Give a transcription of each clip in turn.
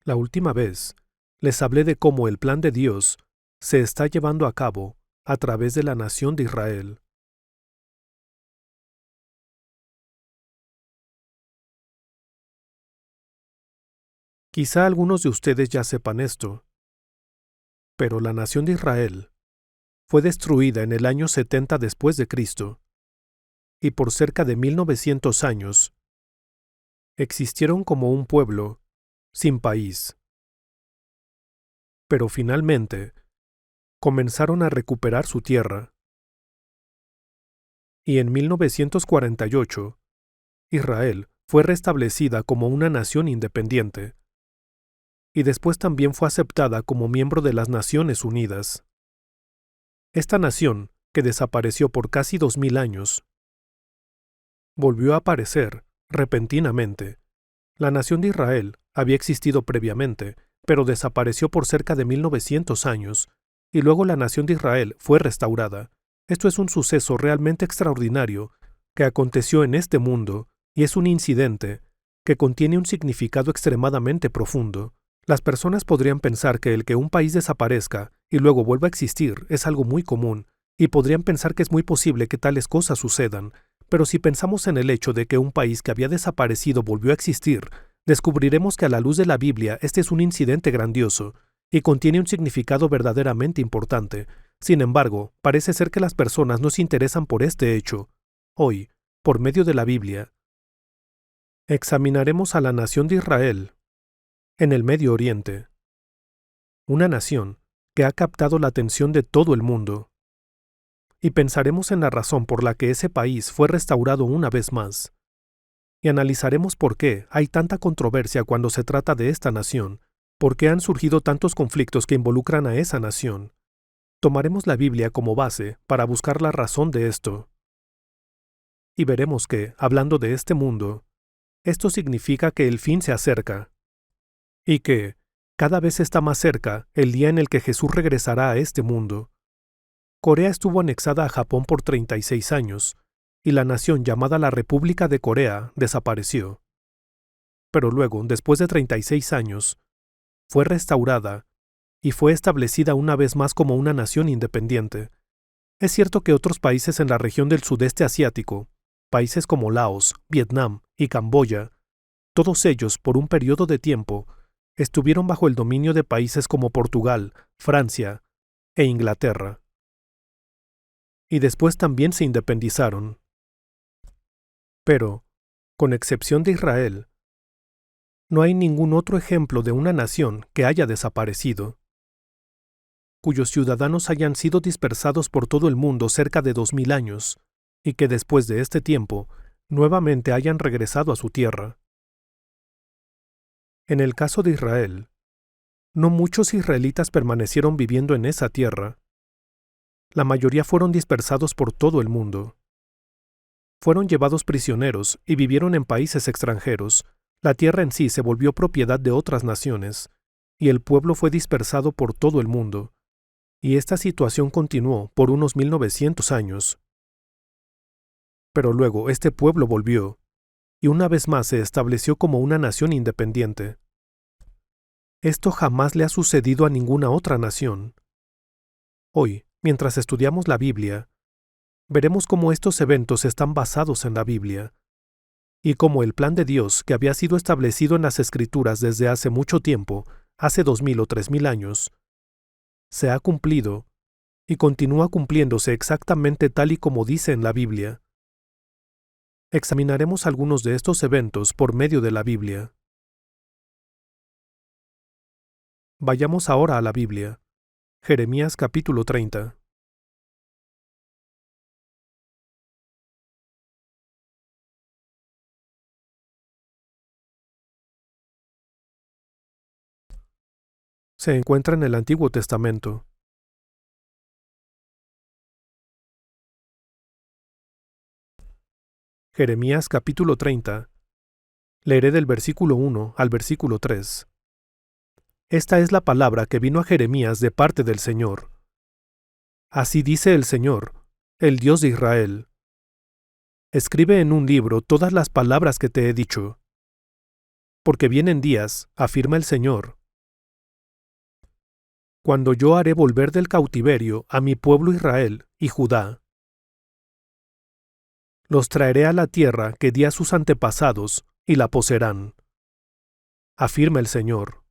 La última vez, les hablé de cómo el plan de Dios se está llevando a cabo a través de la nación de Israel. Quizá algunos de ustedes ya sepan esto, pero la nación de Israel fue destruida en el año 70 después de Cristo, y por cerca de 1900 años existieron como un pueblo sin país. Pero finalmente comenzaron a recuperar su tierra, y en 1948 Israel fue restablecida como una nación independiente, y después también fue aceptada como miembro de las Naciones Unidas. Esta nación, que desapareció por casi 2000 años, volvió a aparecer repentinamente. La nación de Israel había existido previamente, pero desapareció por cerca de 1900 años, y luego la nación de Israel fue restaurada. Esto es un suceso realmente extraordinario que aconteció en este mundo, y es un incidente que contiene un significado extremadamente profundo. Las personas podrían pensar que el que un país desaparezca y luego vuelva a existir es algo muy común, y podrían pensar que es muy posible que tales cosas sucedan, pero si pensamos en el hecho de que un país que había desaparecido volvió a existir, descubriremos que a la luz de la Biblia este es un incidente grandioso y contiene un significado verdaderamente importante. Sin embargo, parece ser que las personas no se interesan por este hecho. Hoy, por medio de la Biblia, examinaremos a la nación de Israel en el Medio Oriente, una nación que ha captado la atención de todo el mundo, y pensaremos en la razón por la que ese país fue restaurado una vez más, y analizaremos por qué hay tanta controversia cuando se trata de esta nación, por qué han surgido tantos conflictos que involucran a esa nación. Tomaremos la Biblia como base para buscar la razón de esto. Y veremos que, hablando de este mundo, esto significa que el fin se acerca, y que, cada vez está más cerca el día en el que Jesús regresará a este mundo. Corea estuvo anexada a Japón por 36 años, y la nación llamada la República de Corea desapareció. Pero luego, después de 36 años, fue restaurada y fue establecida una vez más como una nación independiente. Es cierto que otros países en la región del sudeste asiático, países como Laos, Vietnam y Camboya, todos ellos, por un periodo de tiempo, estuvieron bajo el dominio de países como Portugal, Francia e Inglaterra. Y después también se independizaron. Pero, con excepción de Israel, no hay ningún otro ejemplo de una nación que haya desaparecido, cuyos ciudadanos hayan sido dispersados por todo el mundo cerca de 2000 años, y que después de este tiempo, nuevamente hayan regresado a su tierra. En el caso de Israel, no muchos israelitas permanecieron viviendo en esa tierra. La mayoría fueron dispersados por todo el mundo. Fueron llevados prisioneros y vivieron en países extranjeros. La tierra en sí se volvió propiedad de otras naciones, y el pueblo fue dispersado por todo el mundo. Y esta situación continuó por unos 1900 años. Pero luego este pueblo volvió, y una vez más se estableció como una nación independiente. Esto jamás le ha sucedido a ninguna otra nación. Hoy, mientras estudiamos la Biblia, veremos cómo estos eventos están basados en la Biblia, y cómo el plan de Dios que había sido establecido en las Escrituras desde hace mucho tiempo, hace 2000 o 3000 años, se ha cumplido y continúa cumpliéndose exactamente tal y como dice en la Biblia. Examinaremos algunos de estos eventos por medio de la Biblia. Vayamos ahora a la Biblia. Jeremías capítulo 30. Se encuentra en el Antiguo Testamento. Jeremías capítulo 30. Leeré del versículo 1 al versículo 3. Esta es la palabra que vino a Jeremías de parte del Señor. Así dice el Señor, el Dios de Israel. Escribe en un libro todas las palabras que te he dicho. Porque vienen días, afirma el Señor, cuando yo haré volver del cautiverio a mi pueblo Israel y Judá. Los traeré a la tierra que di a sus antepasados, y la poseerán, afirma el Señor.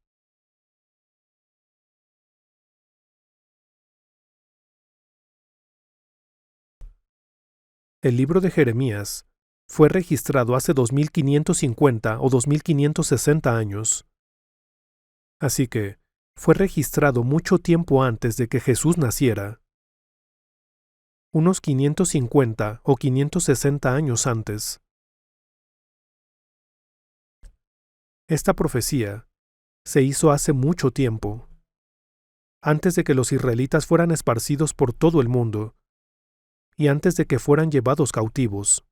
El libro de Jeremías fue registrado hace 2550 o 2560 años. Así que fue registrado mucho tiempo antes de que Jesús naciera. Unos 550 o 560 años antes. Esta profecía se hizo hace mucho tiempo, antes de que los israelitas fueran esparcidos por todo el mundo y antes de que fueran llevados cautivos.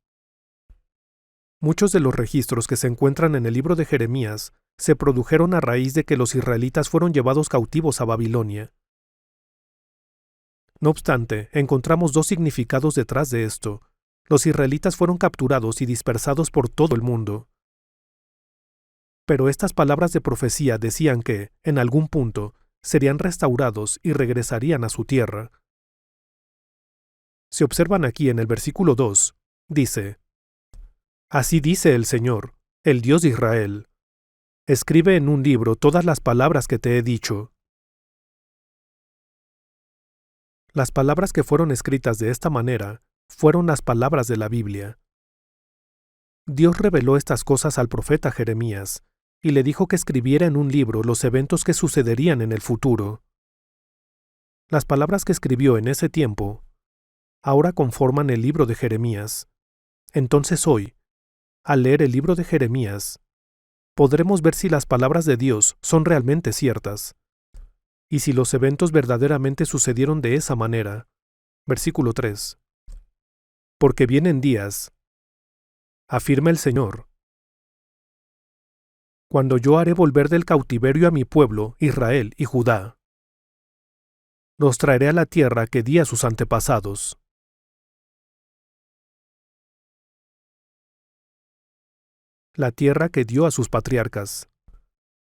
Muchos de los registros que se encuentran en el libro de Jeremías se produjeron a raíz de que los israelitas fueron llevados cautivos a Babilonia. No obstante, encontramos dos significados detrás de esto. Los israelitas fueron capturados y dispersados por todo el mundo. Pero estas palabras de profecía decían que, en algún punto, serían restaurados y regresarían a su tierra. Se observan aquí en el versículo 2, dice: Así dice el Señor, el Dios de Israel: escribe en un libro todas las palabras que te he dicho. Las palabras que fueron escritas de esta manera fueron las palabras de la Biblia. Dios reveló estas cosas al profeta Jeremías y le dijo que escribiera en un libro los eventos que sucederían en el futuro. Las palabras que escribió en ese tiempo ahora conforman el libro de Jeremías. Entonces hoy, al leer el libro de Jeremías, podremos ver si las palabras de Dios son realmente ciertas, y si los eventos verdaderamente sucedieron de esa manera. Versículo 3. Porque vienen días, afirma el Señor, cuando yo haré volver del cautiverio a mi pueblo, Israel y Judá. Los traeré a la tierra que di a sus antepasados. La tierra que dio a sus patriarcas,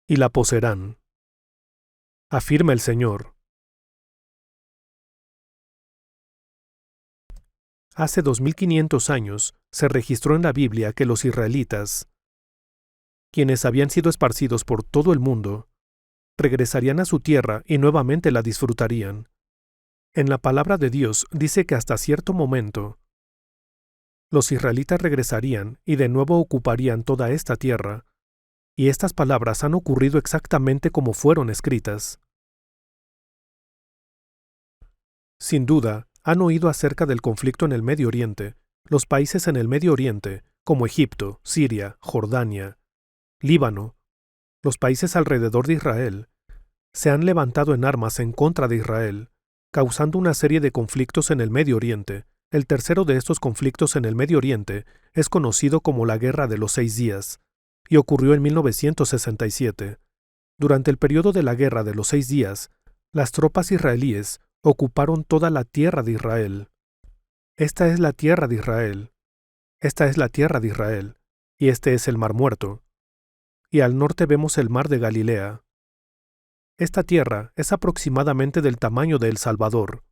y la poseerán, afirma el Señor. Hace 2500 años se registró en la Biblia que los israelitas, quienes habían sido esparcidos por todo el mundo, regresarían a su tierra y nuevamente la disfrutarían. En la palabra de Dios dice que hasta cierto momento, los israelitas regresarían y de nuevo ocuparían toda esta tierra, y estas palabras han ocurrido exactamente como fueron escritas. Sin duda, han oído acerca del conflicto en el Medio Oriente. Los países en el Medio Oriente, como Egipto, Siria, Jordania, Líbano, los países alrededor de Israel, se han levantado en armas en contra de Israel, causando una serie de conflictos en el Medio Oriente. El tercero de estos conflictos en el Medio Oriente es conocido como la Guerra de los 6 días, y ocurrió en 1967. Durante el periodo de la Guerra de los 6 días, las tropas israelíes ocuparon toda la tierra de Israel. Esta es la tierra de Israel. Esta es la tierra de Israel, y este es el Mar Muerto. Y al norte vemos el Mar de Galilea. Esta tierra es aproximadamente del tamaño de El Salvador.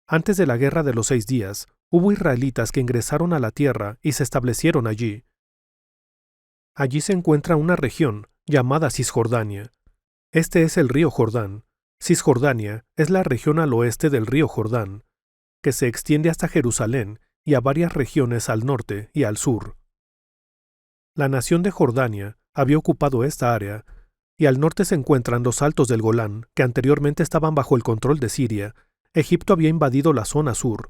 Antes de la Guerra de los 6 días, hubo israelitas que ingresaron a la tierra y se establecieron allí. Allí se encuentra una región llamada Cisjordania. Este es el río Jordán. Cisjordania es la región al oeste del río Jordán, que se extiende hasta Jerusalén y a varias regiones al norte y al sur. La nación de Jordania había ocupado esta área, y al norte se encuentran los altos del Golán, que anteriormente estaban bajo el control de Siria. Egipto había invadido la zona sur,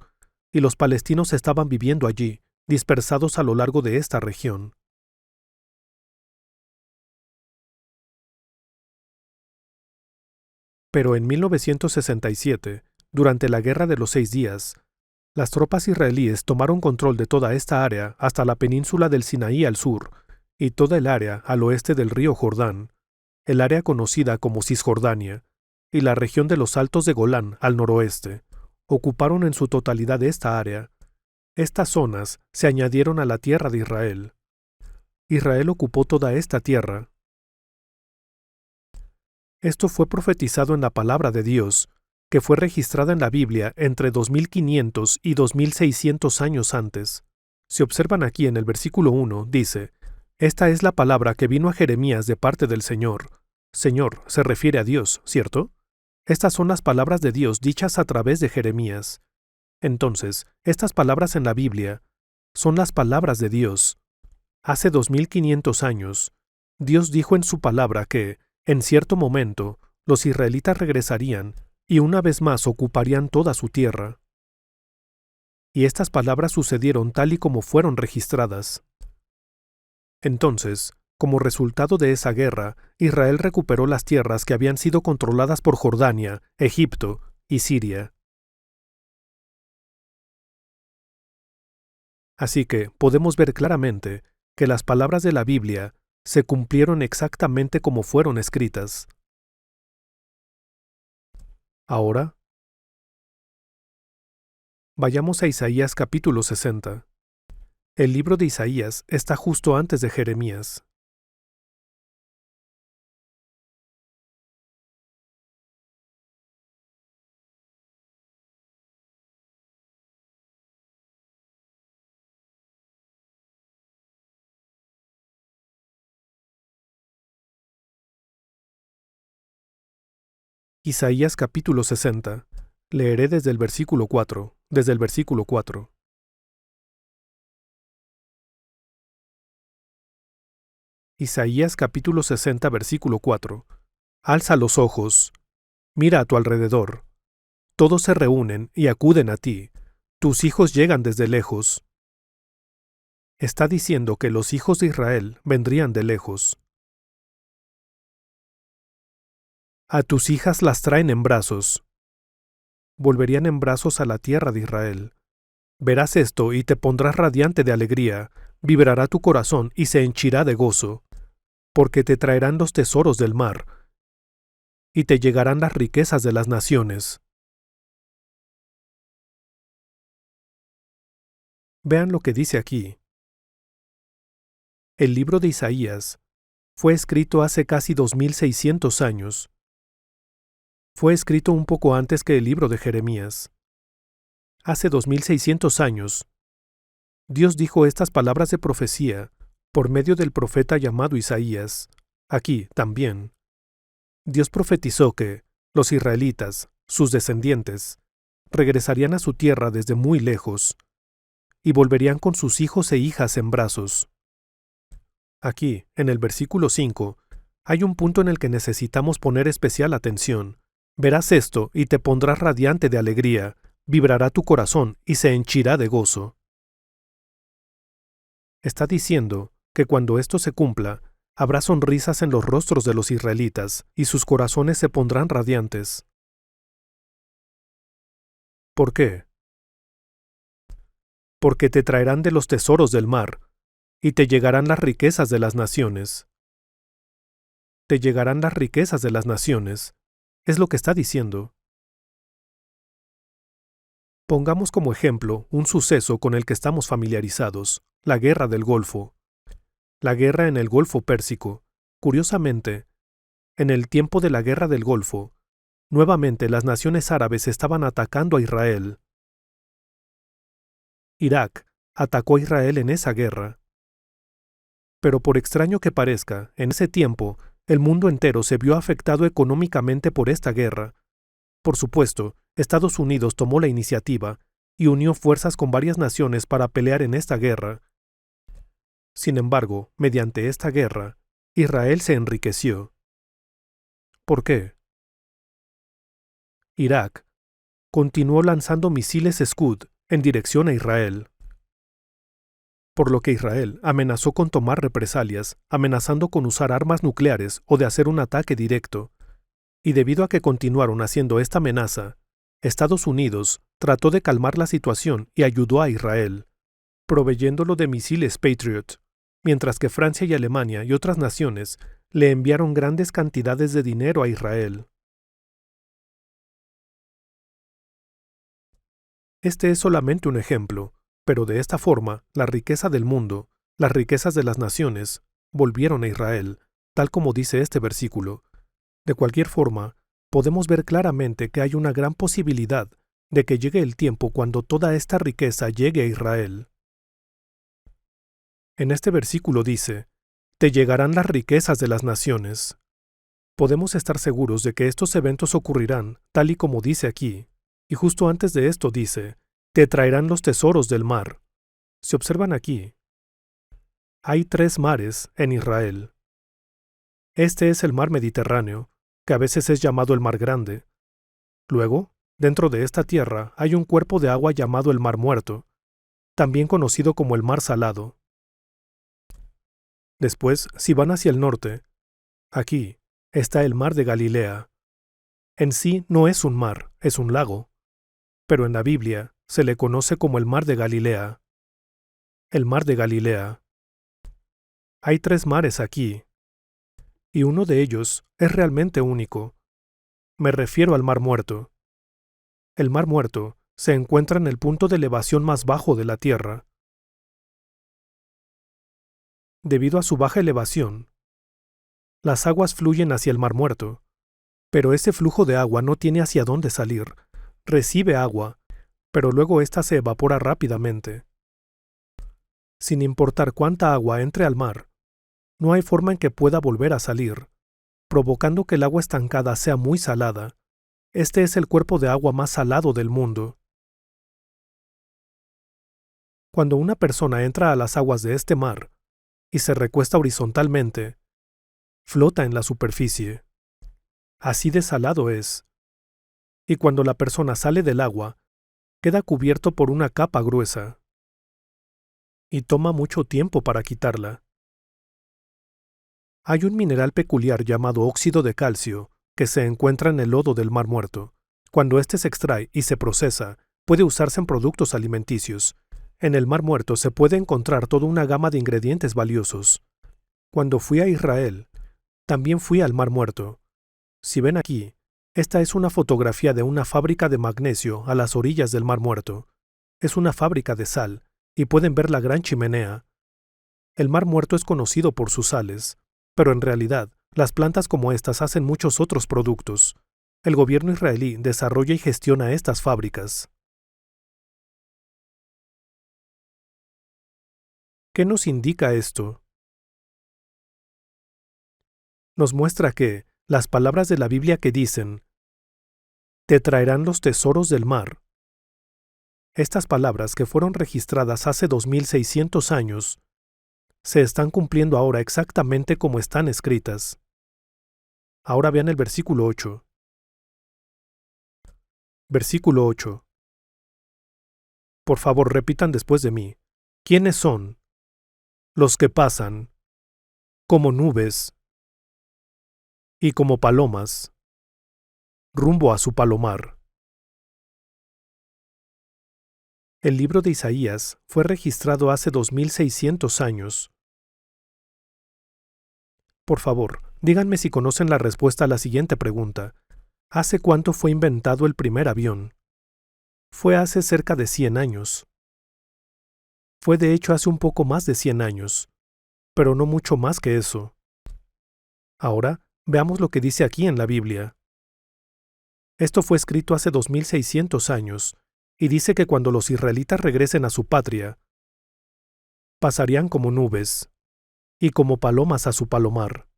y los palestinos estaban viviendo allí, dispersados a lo largo de esta región. Pero en 1967, durante la Guerra de los 6 días, las tropas israelíes tomaron control de toda esta área hasta la península del Sinaí al sur, y toda el área al oeste del río Jordán, el área conocida como Cisjordania, y la región de los Altos de Golán al noroeste, ocuparon en su totalidad esta área. Estas zonas se añadieron a la tierra de Israel. Israel ocupó toda esta tierra. Esto fue profetizado en la palabra de Dios, que fue registrada en la Biblia entre 2500 y 2600 años antes. Si observan aquí en el versículo 1, dice, esta es la palabra que vino a Jeremías de parte del Señor. Señor se refiere a Dios, ¿cierto? Estas son las palabras de Dios dichas a través de Jeremías. Entonces, estas palabras en la Biblia son las palabras de Dios. Hace 2500 años, Dios dijo en su palabra que, en cierto momento, los israelitas regresarían y una vez más ocuparían toda su tierra. Y estas palabras sucedieron tal y como fueron registradas. Entonces, como resultado de esa guerra, Israel recuperó las tierras que habían sido controladas por Jordania, Egipto y Siria. Así que podemos ver claramente que las palabras de la Biblia se cumplieron exactamente como fueron escritas. Ahora, vayamos a Isaías capítulo 60. El libro de Isaías está justo antes de Jeremías. Isaías capítulo 60. Leeré desde el versículo 4. Desde el versículo 4. Isaías capítulo 60, versículo 4. Alza los ojos, mira a tu alrededor. Todos se reúnen y acuden a ti. Tus hijos llegan desde lejos. Está diciendo que los hijos de Israel vendrían de lejos. A tus hijas las traen en brazos. Volverían en brazos a la tierra de Israel. Verás esto y te pondrás radiante de alegría, vibrará tu corazón y se henchirá de gozo, porque te traerán los tesoros del mar, y te llegarán las riquezas de las naciones. Vean lo que dice aquí. El libro de Isaías fue escrito hace casi 2600 años. Fue escrito un poco antes que el libro de Jeremías. Hace 2600 años, Dios dijo estas palabras de profecía por medio del profeta llamado Isaías. Aquí también, Dios profetizó que los israelitas, sus descendientes, regresarían a su tierra desde muy lejos y volverían con sus hijos e hijas en brazos. Aquí, en el versículo 5, hay un punto en el que necesitamos poner especial atención. Verás esto y te pondrás radiante de alegría, vibrará tu corazón y se henchirá de gozo. Está diciendo que cuando esto se cumpla, habrá sonrisas en los rostros de los israelitas y sus corazones se pondrán radiantes. ¿Por qué? Porque te traerán de los tesoros del mar, y te llegarán las riquezas de las naciones. Te llegarán las riquezas de las naciones. Es lo que está diciendo. Pongamos como ejemplo un suceso con el que estamos familiarizados, la Guerra del Golfo. La guerra en el Golfo Pérsico. Curiosamente, en el tiempo de la Guerra del Golfo, nuevamente las naciones árabes estaban atacando a Israel. Irak atacó a Israel en esa guerra. Pero por extraño que parezca, en ese tiempo, el mundo entero se vio afectado económicamente por esta guerra. Por supuesto, Estados Unidos tomó la iniciativa y unió fuerzas con varias naciones para pelear en esta guerra. Sin embargo, mediante esta guerra, Israel se enriqueció. ¿Por qué? Irak continuó lanzando misiles Scud en dirección a Israel, por lo que Israel amenazó con tomar represalias, amenazando con usar armas nucleares o de hacer un ataque directo. Y debido a que continuaron haciendo esta amenaza, Estados Unidos trató de calmar la situación y ayudó a Israel, proveyéndolo de misiles Patriot, mientras que Francia y Alemania y otras naciones le enviaron grandes cantidades de dinero a Israel. Este es solamente un ejemplo, pero de esta forma, la riqueza del mundo Las riquezas de las naciones volvieron a Israel, tal como dice este versículo. De cualquier forma, podemos ver claramente que hay una gran posibilidad de que llegue el tiempo cuando toda esta riqueza llegue a Israel. En este versículo dice, «Te llegarán las riquezas de las naciones». Podemos estar seguros de que estos eventos ocurrirán tal y como dice aquí, y justo antes de esto dice, «Te traerán los tesoros del mar». Si observan aquí, hay 3 mares en Israel. Este es el mar Mediterráneo, que a veces es llamado el Mar Grande. Luego, dentro de esta tierra hay un cuerpo de agua llamado el Mar Muerto, también conocido como el Mar Salado. Después, si van hacia el norte, aquí está el Mar de Galilea. En sí no es un mar, es un lago, pero en la Biblia se le conoce como el Mar de Galilea. El Mar de Galilea. Hay 3 mares aquí, y uno de ellos es realmente único. Me refiero al Mar Muerto. El Mar Muerto se encuentra en el punto de elevación más bajo de la Tierra. Debido a su baja elevación, las aguas fluyen hacia el Mar Muerto, pero ese flujo de agua no tiene hacia dónde salir. Recibe agua, pero luego ésta se evapora rápidamente. Sin importar cuánta agua entre al mar, no hay forma en que pueda volver a salir, provocando que el agua estancada sea muy salada. Este es el cuerpo de agua más salado del mundo. Cuando una persona entra a las aguas de este mar y se recuesta horizontalmente, flota en la superficie. Así de salado es. Y cuando la persona sale del agua, queda cubierto por una capa gruesa. Y toma mucho tiempo para quitarla. Hay un mineral peculiar llamado óxido de calcio que se encuentra en el lodo del Mar Muerto. Cuando éste se extrae y se procesa, puede usarse en productos alimenticios. En el Mar Muerto se puede encontrar toda una gama de ingredientes valiosos. Cuando fui a Israel, también fui al Mar Muerto. Si ven aquí, esta es una fotografía de una fábrica de magnesio a las orillas del Mar Muerto. Es una fábrica de sal, y pueden ver la gran chimenea. El Mar Muerto es conocido por sus sales, pero en realidad, las plantas como estas hacen muchos otros productos. El gobierno israelí desarrolla y gestiona estas fábricas. ¿Qué nos indica esto? Nos muestra que las palabras de la Biblia que dicen, «Te traerán los tesoros del mar». Estas palabras que fueron registradas hace 2600 años, se están cumpliendo ahora exactamente como están escritas. Ahora vean el versículo 8. Versículo 8. Por favor, repitan después de mí. ¿Quiénes son? Los que pasan, como nubes y como palomas, rumbo a su palomar. El libro de Isaías fue registrado hace 2600 años. Por favor, díganme si conocen la respuesta a la siguiente pregunta. ¿Hace cuánto fue inventado el primer avión? Fue hace cerca de 100 años. Fue de hecho hace un poco más de 100 años, pero no mucho más que eso. Ahora, veamos lo que dice aquí en la Biblia. Esto fue escrito hace 2600 años, y dice que cuando los israelitas regresen a su patria, pasarían como nubes, y como palomas a su palomar.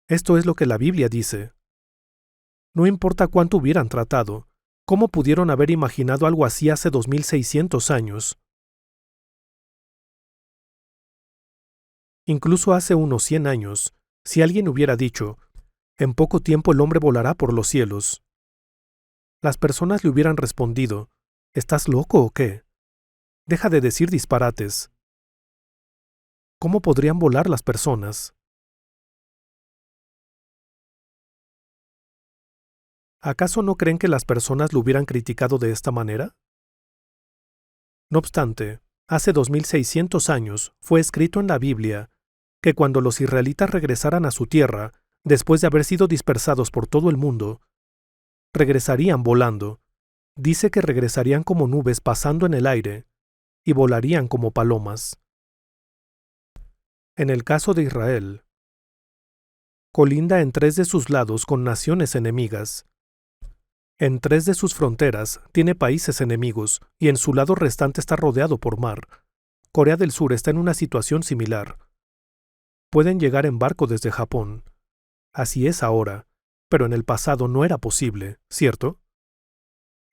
Esto es lo que la Biblia dice. No importa cuánto hubieran tratado, ¿cómo pudieron haber imaginado algo así hace 2600 años? Incluso hace unos 100 años, si alguien hubiera dicho, en poco tiempo el hombre volará por los cielos, las personas le hubieran respondido, ¿estás loco o qué? Deja de decir disparates. ¿Cómo podrían volar las personas? ¿Acaso no creen que las personas lo hubieran criticado de esta manera? No obstante, hace 2600 años fue escrito en la Biblia que cuando los israelitas regresaran a su tierra, después de haber sido dispersados por todo el mundo, regresarían volando. Dice que regresarían como nubes pasando en el aire, y volarían como palomas. En el caso de Israel, colinda en 3 de sus lados con naciones enemigas. En 3 de sus fronteras tiene países enemigos y en su lado restante está rodeado por mar. Corea del Sur está en una situación similar. Pueden llegar en barco desde Japón. Así es ahora, pero en el pasado no era posible, ¿cierto?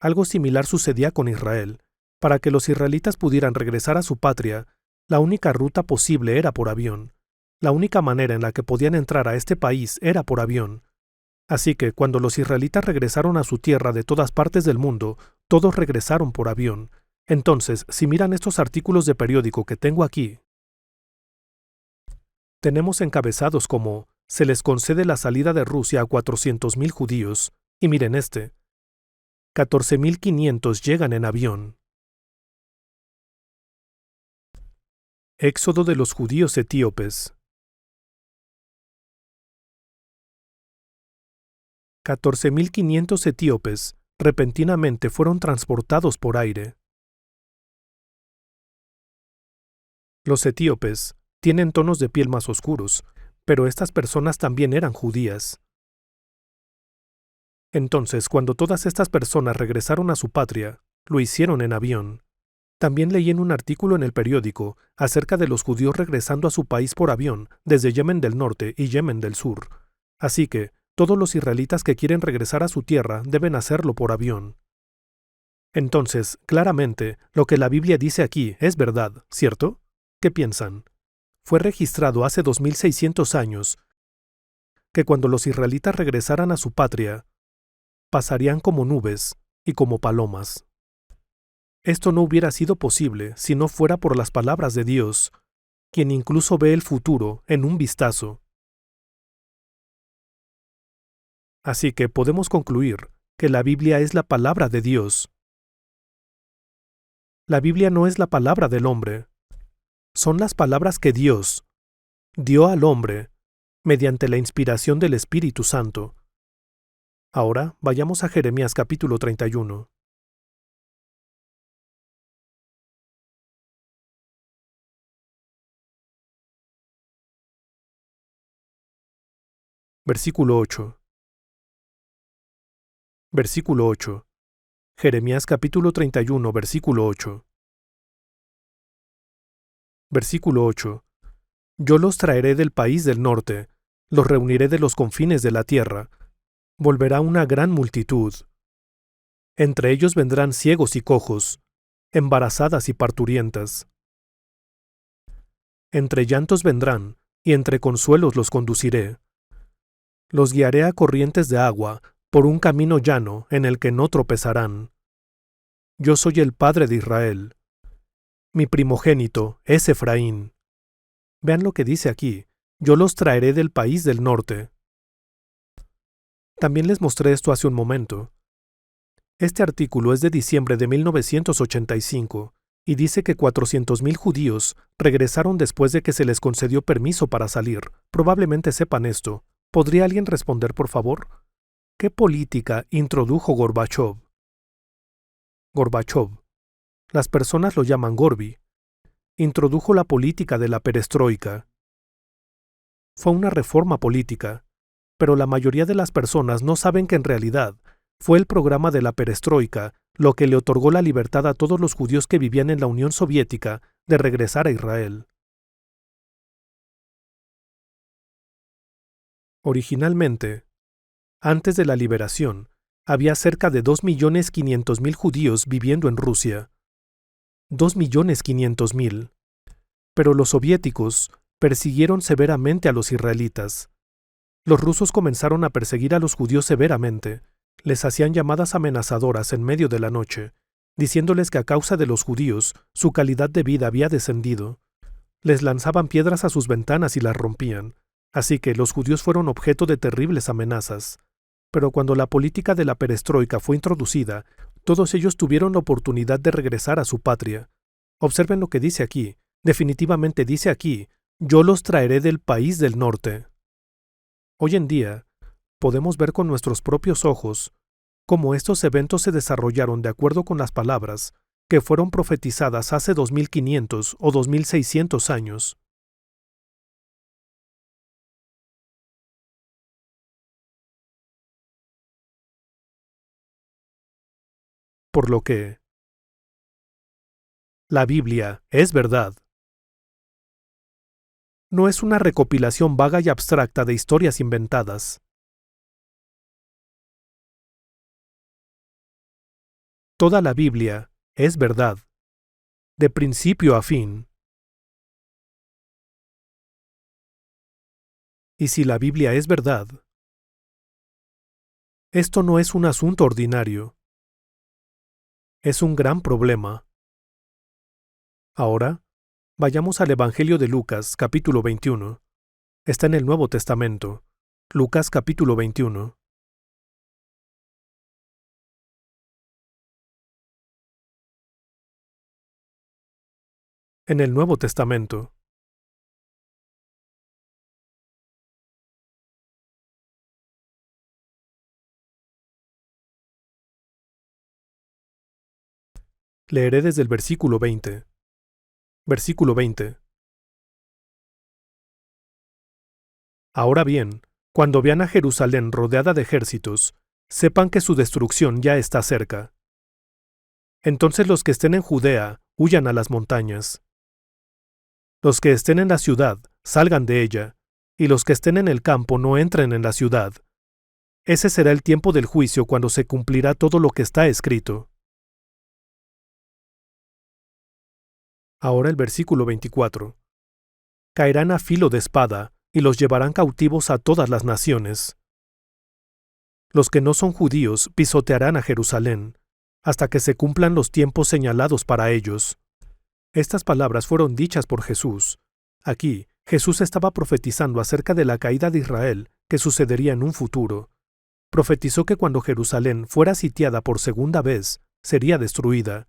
Algo similar sucedía con Israel. Para que los israelitas pudieran regresar a su patria, la única ruta posible era por avión. La única manera en la que podían entrar a este país era por avión. Así que cuando los israelitas regresaron a su tierra de todas partes del mundo, todos regresaron por avión. Entonces, si miran estos artículos de periódico que tengo aquí, tenemos encabezados como se les concede la salida de Rusia a 400,000 judíos, y miren 14,500 llegan en avión. Éxodo de los judíos etíopes. 14,500 etíopes repentinamente fueron transportados por aire. Los etíopes tienen tonos de piel más oscuros, pero estas personas también eran judías. Entonces, cuando todas estas personas regresaron a su patria, lo hicieron en avión. También leí en un artículo en el periódico acerca de los judíos regresando a su país por avión desde Yemen del Norte y Yemen del Sur. Así que, todos los israelitas que quieren regresar a su tierra deben hacerlo por avión. Entonces, claramente, lo que la Biblia dice aquí es verdad, ¿cierto? ¿Qué piensan? Fue registrado hace 2600 años que cuando los israelitas regresaran a su patria, pasarían como nubes y como palomas. Esto no hubiera sido posible si no fuera por las palabras de Dios, quien incluso ve el futuro en un vistazo. Así que podemos concluir que la Biblia es la palabra de Dios. La Biblia no es la palabra del hombre. Son las palabras que Dios dio al hombre mediante la inspiración del Espíritu Santo. Ahora vayamos a Jeremías capítulo 31. Versículo 8. Versículo 8. Jeremías capítulo 31, versículo 8. Versículo 8. Yo los traeré del país del norte, los reuniré de los confines de la tierra. Volverá una gran multitud. Entre ellos vendrán ciegos y cojos, embarazadas y parturientas. Entre llantos vendrán, y entre consuelos los conduciré. Los guiaré a corrientes de agua, por un camino llano en el que no tropezarán. Yo soy el Padre de Israel. Mi primogénito es Efraín. Vean lo que dice aquí. Yo los traeré del país del norte. También les mostré esto hace un momento. Este artículo es de diciembre de 1985 y dice que 400,000 judíos regresaron después de que se les concedió permiso para salir. Probablemente sepan esto. ¿Podría alguien responder, por favor? ¿Qué política introdujo Gorbachov? Gorbachov. Las personas lo llaman Gorbi. Introdujo la política de la perestroika. Fue una reforma política, pero la mayoría de las personas no saben que en realidad fue el programa de la perestroika lo que le otorgó la libertad a todos los judíos que vivían en la Unión Soviética de regresar a Israel. Originalmente, antes de la liberación, había cerca de 2,500,000 judíos viviendo en Rusia. 2,500,000. Pero los soviéticos persiguieron severamente a los israelitas. Los rusos comenzaron a perseguir a los judíos severamente. Les hacían llamadas amenazadoras en medio de la noche, diciéndoles que a causa de los judíos su calidad de vida había descendido. Les lanzaban piedras a sus ventanas y las rompían. Así que los judíos fueron objeto de terribles amenazas. Pero cuando la política de la perestroika fue introducida, todos ellos tuvieron la oportunidad de regresar a su patria. Observen lo que dice aquí. Definitivamente dice aquí, yo los traeré del país del norte. Hoy en día, podemos ver con nuestros propios ojos cómo estos eventos se desarrollaron de acuerdo con las palabras que fueron profetizadas hace 2500 o 2600 años. Por lo que la Biblia es verdad. No es una recopilación vaga y abstracta de historias inventadas. Toda la Biblia es verdad, de principio a fin. Y si la Biblia es verdad, esto no es un asunto ordinario. Es un gran problema. Ahora, vayamos al Evangelio de Lucas, capítulo 21. Está en el Nuevo Testamento. Lucas, capítulo 21. En el Nuevo Testamento. Leeré desde el versículo 20. Versículo 20. Ahora bien, cuando vean a Jerusalén rodeada de ejércitos, sepan que su destrucción ya está cerca. Entonces los que estén en Judea huyan a las montañas. Los que estén en la ciudad salgan de ella, y los que estén en el campo no entren en la ciudad. Ese será el tiempo del juicio cuando se cumplirá todo lo que está escrito. Ahora el versículo 24. Caerán a filo de espada, y los llevarán cautivos a todas las naciones. Los que no son judíos pisotearán a Jerusalén, hasta que se cumplan los tiempos señalados para ellos. Estas palabras fueron dichas por Jesús. Aquí, Jesús estaba profetizando acerca de la caída de Israel, que sucedería en un futuro. Profetizó que cuando Jerusalén fuera sitiada por segunda vez, sería destruida.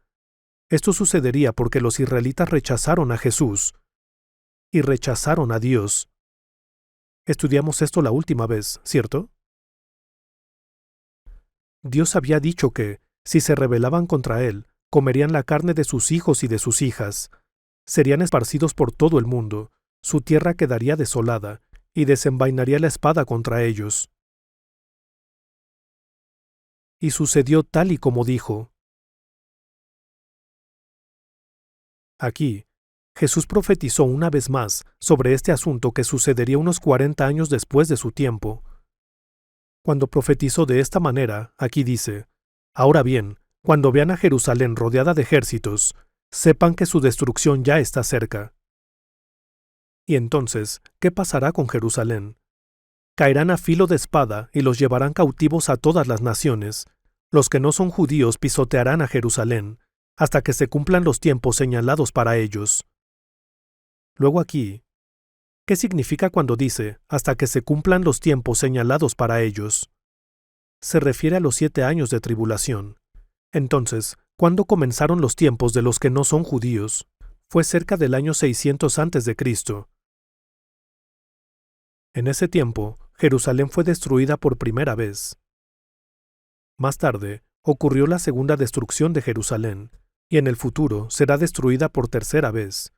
Esto sucedería porque los israelitas rechazaron a Jesús y rechazaron a Dios. Estudiamos esto la última vez, ¿cierto? Dios había dicho que, si se rebelaban contra Él, comerían la carne de sus hijos y de sus hijas. Serían esparcidos por todo el mundo, su tierra quedaría desolada, y desenvainaría la espada contra ellos. Y sucedió tal y como dijo. Aquí, Jesús profetizó una vez más sobre este asunto que sucedería unos 40 años después de su tiempo. Cuando profetizó de esta manera, aquí dice: Ahora bien, cuando vean a Jerusalén rodeada de ejércitos, sepan que su destrucción ya está cerca. Y entonces, ¿qué pasará con Jerusalén? Caerán a filo de espada y los llevarán cautivos a todas las naciones. Los que no son judíos pisotearán a Jerusalén, hasta que se cumplan los tiempos señalados para ellos. Luego aquí, ¿qué significa cuando dice, hasta que se cumplan los tiempos señalados para ellos? Se refiere a los 7 años de tribulación. Entonces, ¿cuándo comenzaron los tiempos de los que no son judíos? Fue cerca del año 600 a.C. En ese tiempo, Jerusalén fue destruida por primera vez. Más tarde, ocurrió la segunda destrucción de Jerusalén, y en el futuro será destruida por tercera vez.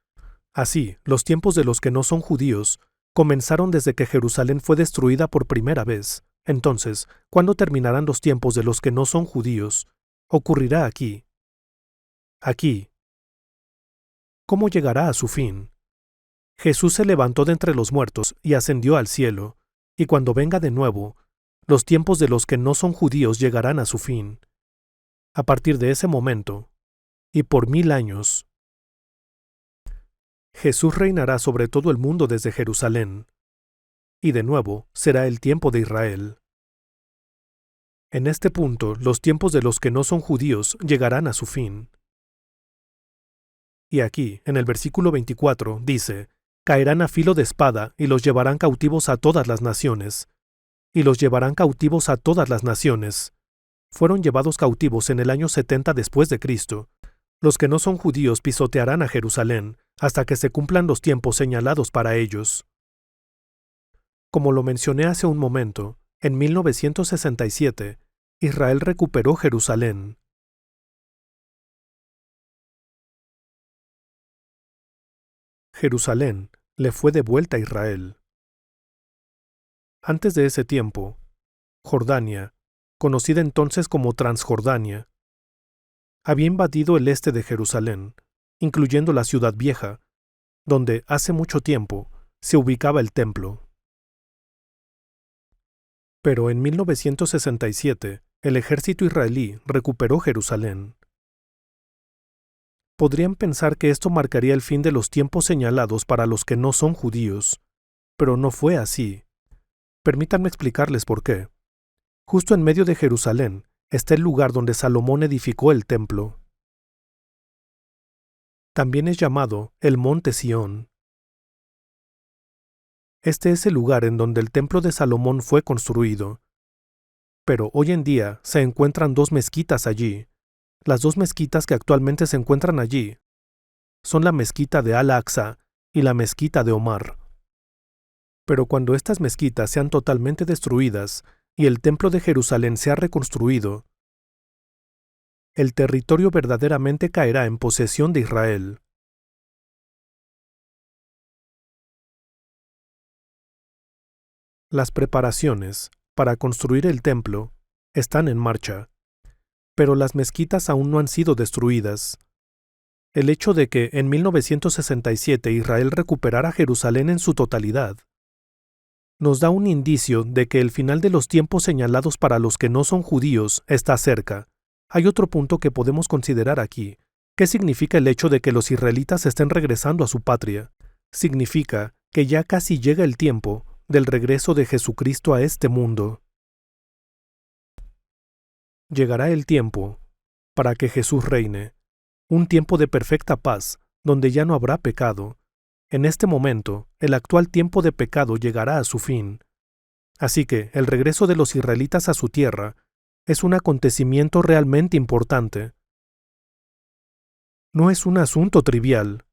Así, los tiempos de los que no son judíos comenzaron desde que Jerusalén fue destruida por primera vez. Entonces, ¿cuándo terminarán los tiempos de los que no son judíos? Ocurrirá aquí. Aquí. ¿Cómo llegará a su fin? Jesús se levantó de entre los muertos y ascendió al cielo, y cuando venga de nuevo, los tiempos de los que no son judíos llegarán a su fin. A partir de ese momento, y por 1000 años, Jesús reinará sobre todo el mundo desde Jerusalén, y de nuevo será el tiempo de Israel. En este punto, los tiempos de los que no son judíos llegarán a su fin. Y aquí, en el versículo 24, dice: Caerán a filo de espada y los llevarán cautivos a todas las naciones. Y los llevarán cautivos a todas las naciones. Fueron llevados cautivos en el año 70 después de Cristo. Los que no son judíos pisotearán a Jerusalén hasta que se cumplan los tiempos señalados para ellos. Como lo mencioné hace un momento, en 1967, Israel recuperó Jerusalén. Jerusalén le fue devuelta a Israel. Antes de ese tiempo, Jordania, conocida entonces como Transjordania, había invadido el este de Jerusalén, incluyendo la ciudad vieja, donde hace mucho tiempo se ubicaba el templo. Pero en 1967, el ejército israelí recuperó Jerusalén. Podrían pensar que esto marcaría el fin de los tiempos señalados para los que no son judíos, pero no fue así. Permítanme explicarles por qué. Justo en medio de Jerusalén está el lugar donde Salomón edificó el templo. También es llamado el Monte Sión. Este es el lugar en donde el templo de Salomón fue construido. Pero hoy en día se encuentran dos mezquitas allí. Las dos mezquitas que actualmente se encuentran allí son la mezquita de Al-Aqsa y la mezquita de Omar. Pero cuando estas mezquitas sean totalmente destruidas y el templo de Jerusalén sea reconstruido, el territorio verdaderamente caerá en posesión de Israel. Las preparaciones para construir el templo están en marcha, pero las mezquitas aún no han sido destruidas. El hecho de que en 1967 Israel recuperara Jerusalén en su totalidad nos da un indicio de que el final de los tiempos señalados para los que no son judíos está cerca. Hay otro punto que podemos considerar aquí. ¿Qué significa el hecho de que los israelitas estén regresando a su patria? Significa que ya casi llega el tiempo del regreso de Jesucristo a este mundo. Llegará el tiempo para que Jesús reine, un tiempo de perfecta paz, donde ya no habrá pecado. En este momento, el actual tiempo de pecado llegará a su fin. Así que el regreso de los israelitas a su tierra es un acontecimiento realmente importante. No es un asunto trivial.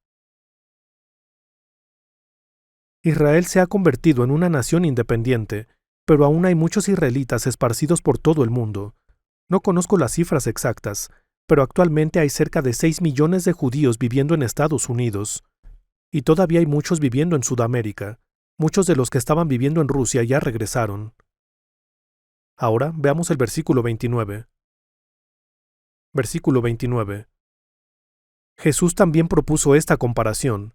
Israel se ha convertido en una nación independiente, pero aún hay muchos israelitas esparcidos por todo el mundo. No conozco las cifras exactas, pero actualmente hay cerca de 6 millones de judíos viviendo en Estados Unidos. Y todavía hay muchos viviendo en Sudamérica. Muchos de los que estaban viviendo en Rusia ya regresaron. Ahora veamos el versículo 29. Versículo 29. Jesús también propuso esta comparación.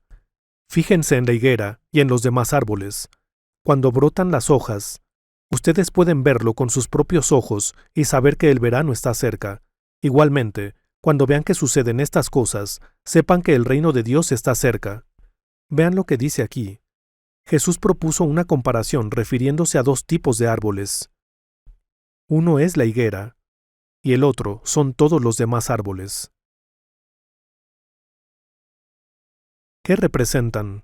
Fíjense en la higuera y en los demás árboles. Cuando brotan las hojas, ustedes pueden verlo con sus propios ojos y saber que el verano está cerca. Igualmente, cuando vean que suceden estas cosas, sepan que el reino de Dios está cerca. Vean lo que dice aquí. Jesús propuso una comparación refiriéndose a dos tipos de árboles. Uno es la higuera, y el otro son todos los demás árboles. ¿Qué representan?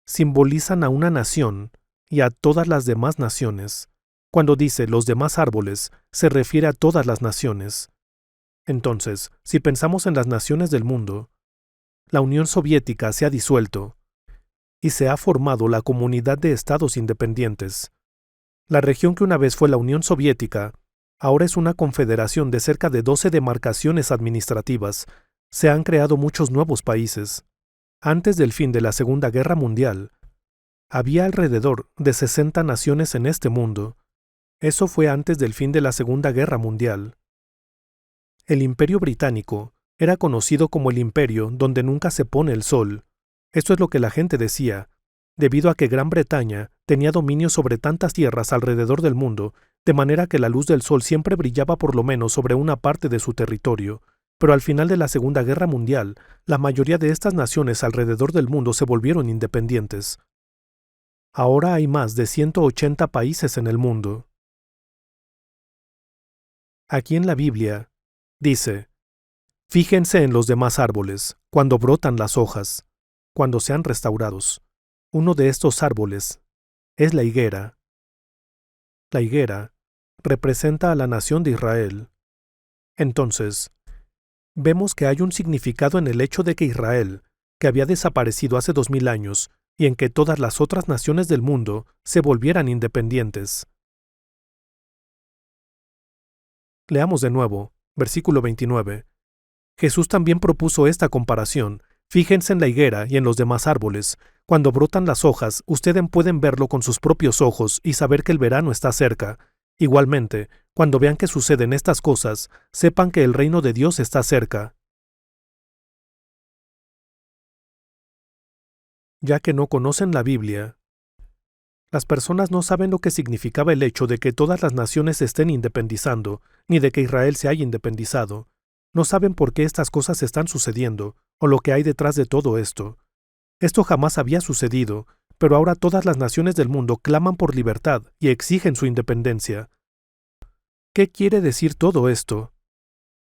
Simbolizan a una nación y a todas las demás naciones. Cuando dice los demás árboles, se refiere a todas las naciones. Entonces, si pensamos en las naciones del mundo, la Unión Soviética se ha disuelto y se ha formado la Comunidad de Estados Independientes. La región que una vez fue la Unión Soviética, ahora es una confederación de cerca de 12 demarcaciones administrativas. Se han creado muchos nuevos países. Antes del fin de la Segunda Guerra Mundial, había alrededor de 60 naciones en este mundo. Eso fue antes del fin de la Segunda Guerra Mundial. El Imperio Británico era conocido como el imperio donde nunca se pone el sol. Esto es lo que la gente decía, debido a que Gran Bretaña tenía dominio sobre tantas tierras alrededor del mundo, de manera que la luz del sol siempre brillaba por lo menos sobre una parte de su territorio. Pero al final de la Segunda Guerra Mundial, la mayoría de estas naciones alrededor del mundo se volvieron independientes. Ahora hay más de 180 países en el mundo. Aquí en la Biblia, dice, fíjense en los demás árboles, cuando brotan las hojas, cuando sean restaurados. Uno de estos árboles es la higuera. La higuera representa a la nación de Israel. Entonces, vemos que hay un significado en el hecho de que Israel, que había desaparecido hace 2000 años, y en que todas las otras naciones del mundo se volvieran independientes. Leamos de nuevo, versículo 29. Jesús también propuso esta comparación. Fíjense en la higuera y en los demás árboles. Cuando brotan las hojas, ustedes pueden verlo con sus propios ojos y saber que el verano está cerca. Igualmente, cuando vean que suceden estas cosas, sepan que el reino de Dios está cerca. Ya que no conocen la Biblia, las personas no saben lo que significaba el hecho de que todas las naciones se estén independizando, ni de que Israel se haya independizado. No saben por qué estas cosas están sucediendo, o lo que hay detrás de todo esto. Esto jamás había sucedido, pero ahora todas las naciones del mundo claman por libertad y exigen su independencia. ¿Qué quiere decir todo esto?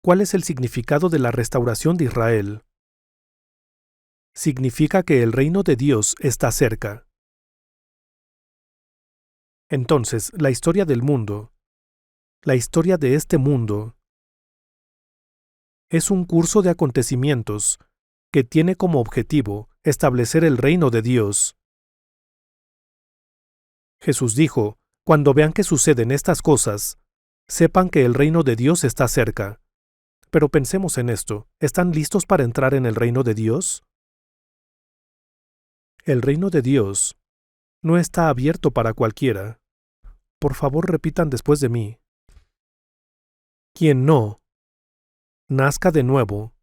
¿Cuál es el significado de la restauración de Israel? Significa que el reino de Dios está cerca. Entonces, la historia del mundo, la historia de este mundo, es un curso de acontecimientos que tiene como objetivo establecer el reino de Dios. Jesús dijo, cuando vean que suceden estas cosas, sepan que el reino de Dios está cerca. Pero pensemos en esto, ¿están listos para entrar en el reino de Dios? El reino de Dios no está abierto para cualquiera. Por favor, repitan después de mí. Quien no nazca de nuevo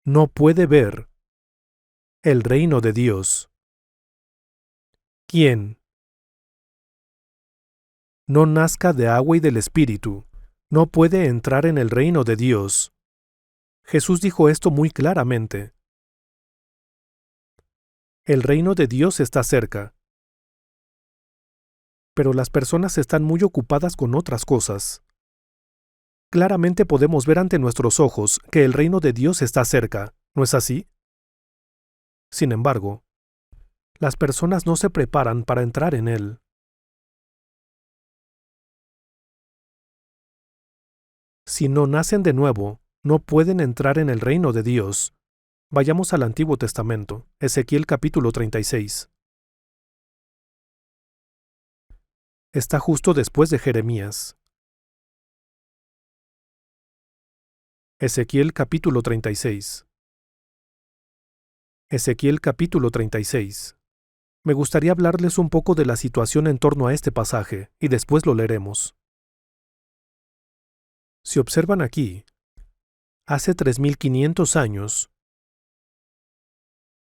no puede ver el reino de Dios. Quien no nazca de agua y del Espíritu no puede entrar en el reino de Dios. Jesús dijo esto muy claramente. El reino de Dios está cerca. Pero las personas están muy ocupadas con otras cosas. Claramente podemos ver ante nuestros ojos que el reino de Dios está cerca, ¿no es así? Sin embargo, las personas no se preparan para entrar en él. Si no nacen de nuevo, no pueden entrar en el reino de Dios. Vayamos al Antiguo Testamento, Ezequiel capítulo 36. Está justo después de Jeremías. Ezequiel capítulo 36. Ezequiel capítulo 36. Me gustaría hablarles un poco de la situación en torno a este pasaje, y después lo leeremos. Si observan aquí, hace 3500 años,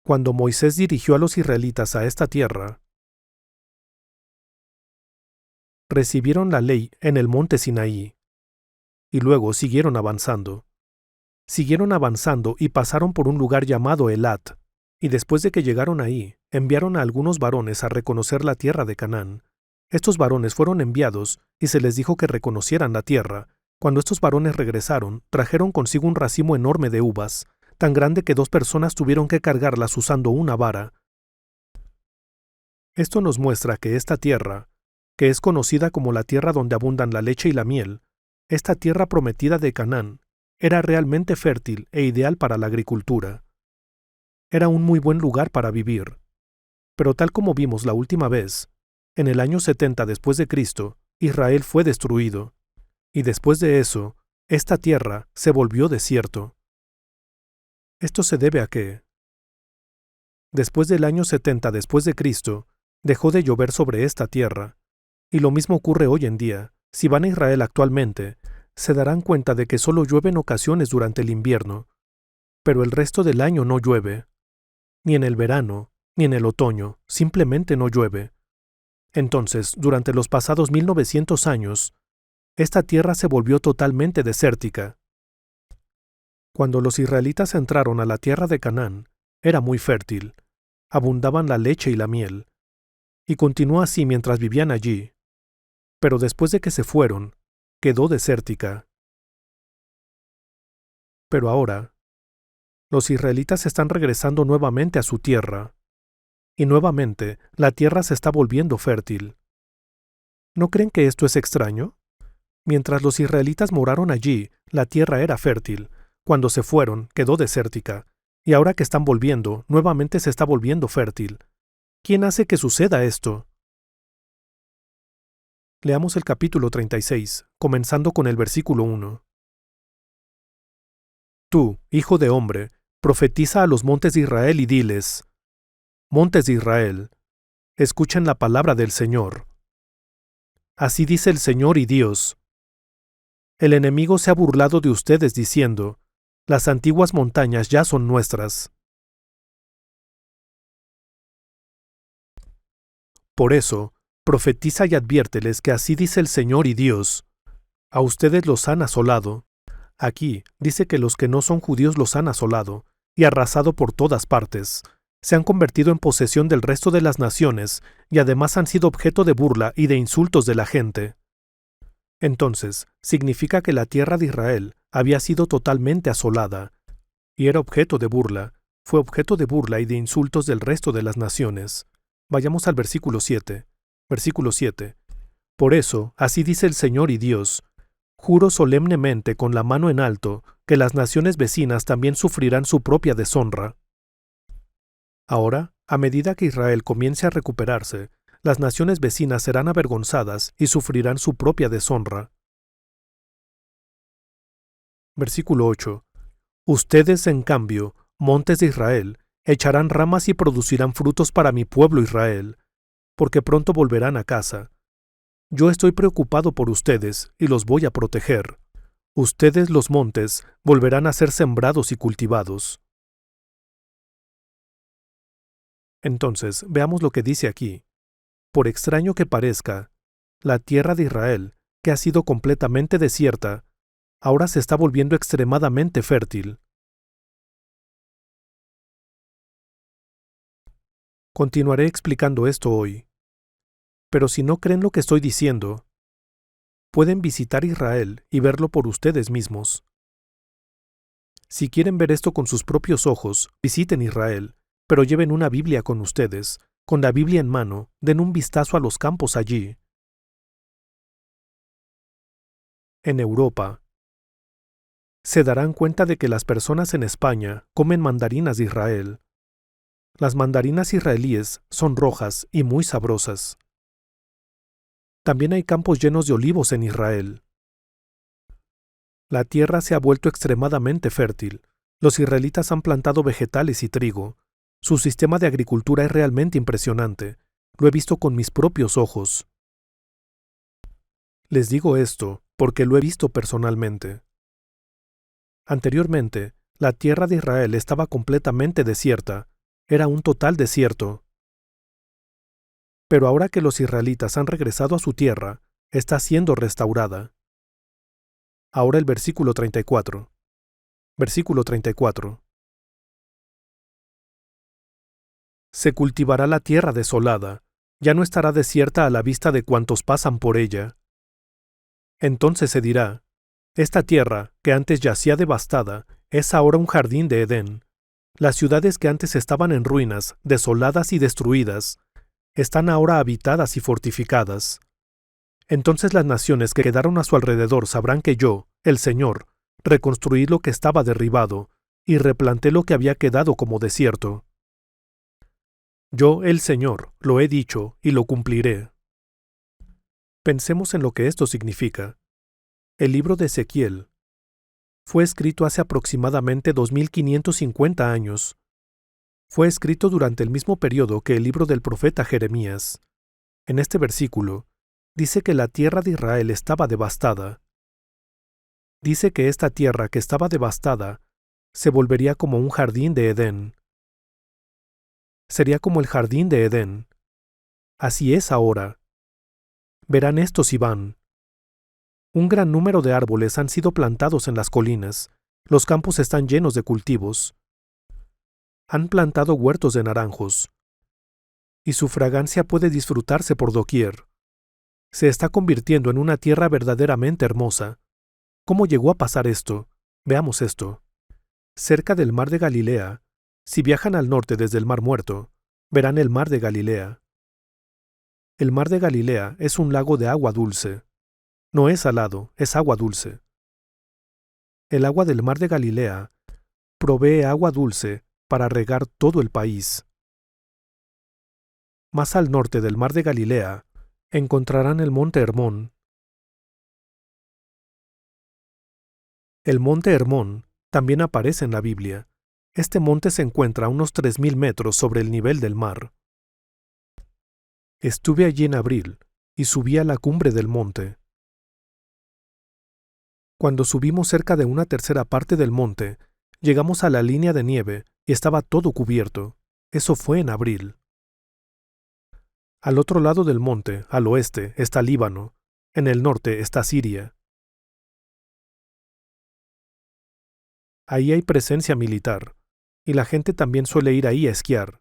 cuando Moisés dirigió a los israelitas a esta tierra, recibieron la ley en el monte Sinaí, y luego siguieron avanzando. Siguieron avanzando y pasaron por un lugar llamado Elat, y después de que llegaron ahí, enviaron a algunos varones a reconocer la tierra de Canaán. Estos varones fueron enviados y se les dijo que reconocieran la tierra. Cuando estos varones regresaron, trajeron consigo un racimo enorme de uvas, tan grande que 2 personas tuvieron que cargarlas usando una vara. Esto nos muestra que esta tierra, que es conocida como la tierra donde abundan la leche y la miel, esta tierra prometida de Canaán, era realmente fértil e ideal para la agricultura. Era un muy buen lugar para vivir. Pero tal como vimos la última vez, en el año 70 después de Cristo, Israel fue destruido, y después de eso, esta tierra se volvió desierto. Esto se debe a que, después del año 70 después de Cristo, dejó de llover sobre esta tierra, y lo mismo ocurre hoy en día. Si van a Israel actualmente, se darán cuenta de que solo llueve en ocasiones durante el invierno, pero el resto del año no llueve. Ni en el verano, ni en el otoño, simplemente no llueve. Entonces, durante los pasados 1900 años, esta tierra se volvió totalmente desértica. Cuando los israelitas entraron a la tierra de Canaán, era muy fértil, abundaban la leche y la miel, y continuó así mientras vivían allí. Pero después de que se fueron, quedó desértica. Pero ahora, los israelitas están regresando nuevamente a su tierra, y nuevamente la tierra se está volviendo fértil. ¿No creen que esto es extraño? Mientras los israelitas moraron allí, la tierra era fértil. Cuando se fueron, quedó desértica, y ahora que están volviendo, nuevamente se está volviendo fértil. ¿Quién hace que suceda esto? Leamos el capítulo 36, comenzando con el versículo 1. Tú, hijo de hombre, profetiza a los montes de Israel y diles: Montes de Israel, escuchen la palabra del Señor. Así dice el Señor y Dios. El enemigo se ha burlado de ustedes diciendo: Las antiguas montañas ya son nuestras. Por eso, profetiza y adviérteles que así dice el Señor y Dios. A ustedes los han asolado. Aquí dice que los que no son judíos los han asolado y arrasado por todas partes. Se han convertido en posesión del resto de las naciones y además han sido objeto de burla y de insultos de la gente. Entonces, significa que la tierra de Israel había sido totalmente asolada y era objeto de burla, fue objeto de burla y de insultos del resto de las naciones. Vayamos al versículo 7. Versículo 7. Por eso, así dice el Señor y Dios: Juro solemnemente con la mano en alto que las naciones vecinas también sufrirán su propia deshonra. Ahora, a medida que Israel comience a recuperarse, las naciones vecinas serán avergonzadas y sufrirán su propia deshonra. Versículo 8. Ustedes, en cambio, montes de Israel, echarán ramas y producirán frutos para mi pueblo Israel, porque pronto volverán a casa. Yo estoy preocupado por ustedes y los voy a proteger. Ustedes, los montes, volverán a ser sembrados y cultivados. Entonces, veamos lo que dice aquí. Por extraño que parezca, la tierra de Israel, que ha sido completamente desierta, ahora se está volviendo extremadamente fértil. Continuaré explicando esto hoy. Pero si no creen lo que estoy diciendo, pueden visitar Israel y verlo por ustedes mismos. Si quieren ver esto con sus propios ojos, visiten Israel, pero lleven una Biblia con ustedes. Con la Biblia en mano, den un vistazo a los campos allí. En Europa, se darán cuenta de que las personas en España comen mandarinas de Israel. Las mandarinas israelíes son rojas y muy sabrosas. También hay campos llenos de olivos en Israel. La tierra se ha vuelto extremadamente fértil. Los israelitas han plantado vegetales y trigo. Su sistema de agricultura es realmente impresionante. Lo he visto con mis propios ojos. Les digo esto porque lo he visto personalmente. Anteriormente, la tierra de Israel estaba completamente desierta. Era un total desierto. Pero ahora que los israelitas han regresado a su tierra, está siendo restaurada. Ahora el versículo 34. Versículo 34. Se cultivará la tierra desolada, ya no estará desierta a la vista de cuantos pasan por ella. Entonces se dirá: esta tierra, que antes yacía devastada, es ahora un jardín de Edén. Las ciudades que antes estaban en ruinas, desoladas y destruidas, están ahora habitadas y fortificadas. Entonces las naciones que quedaron a su alrededor sabrán que yo, el Señor, reconstruí lo que estaba derribado, y replanté lo que había quedado como desierto. Yo, el Señor, lo he dicho y lo cumpliré. Pensemos en lo que esto significa. El libro de Ezequiel fue escrito hace aproximadamente 2550 años. Fue escrito durante el mismo periodo que el libro del profeta Jeremías. En este versículo, dice que la tierra de Israel estaba devastada. Dice que esta tierra que estaba devastada se volvería como un jardín de Edén. Sería como el jardín de Edén. Así es ahora. Verán esto si van. Un gran número de árboles han sido plantados en las colinas. Los campos están llenos de cultivos. Han plantado huertos de naranjos. Y su fragancia puede disfrutarse por doquier. Se está convirtiendo en una tierra verdaderamente hermosa. ¿Cómo llegó a pasar esto? Veamos esto. Cerca del mar de Galilea, si viajan al norte desde el Mar Muerto, verán el mar de Galilea. El mar de Galilea es un lago de agua dulce. No es salado, es agua dulce. El agua del mar de Galilea provee agua dulce para regar todo el país. Más al norte del mar de Galilea, encontrarán el monte Hermón. El monte Hermón también aparece en la Biblia. Este monte se encuentra a unos 3.000 metros sobre el nivel del mar. Estuve allí en abril y subí a la cumbre del monte. Cuando subimos cerca de una tercera parte del monte, llegamos a la línea de nieve y estaba todo cubierto. Eso fue en abril. Al otro lado del monte, al oeste, está Líbano. En el norte está Siria. Ahí hay presencia militar, y la gente también suele ir ahí a esquiar.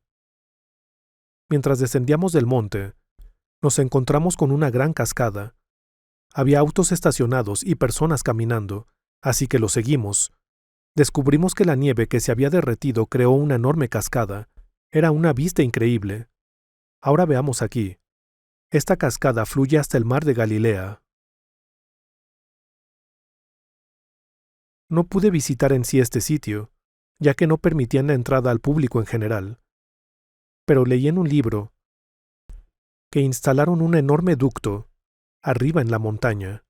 Mientras descendíamos del monte, nos encontramos con una gran cascada. Había autos estacionados y personas caminando, así que lo seguimos. Descubrimos que la nieve que se había derretido creó una enorme cascada. Era una vista increíble. Ahora veamos aquí. Esta cascada fluye hasta el mar de Galilea. No pude visitar en sí este sitio, ya que no permitían la entrada al público en general. Pero leí en un libro que instalaron un enorme ducto arriba en la montaña.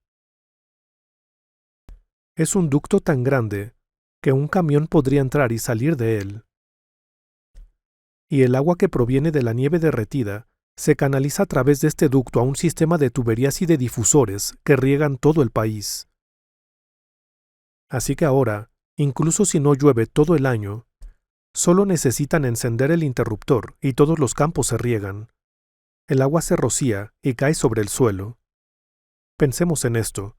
Es un ducto tan grande que un camión podría entrar y salir de él. Y el agua que proviene de la nieve derretida se canaliza a través de este ducto a un sistema de tuberías y de difusores que riegan todo el país. Así que ahora, incluso si no llueve todo el año, solo necesitan encender el interruptor y todos los campos se riegan. El agua se rocía y cae sobre el suelo. Pensemos en esto.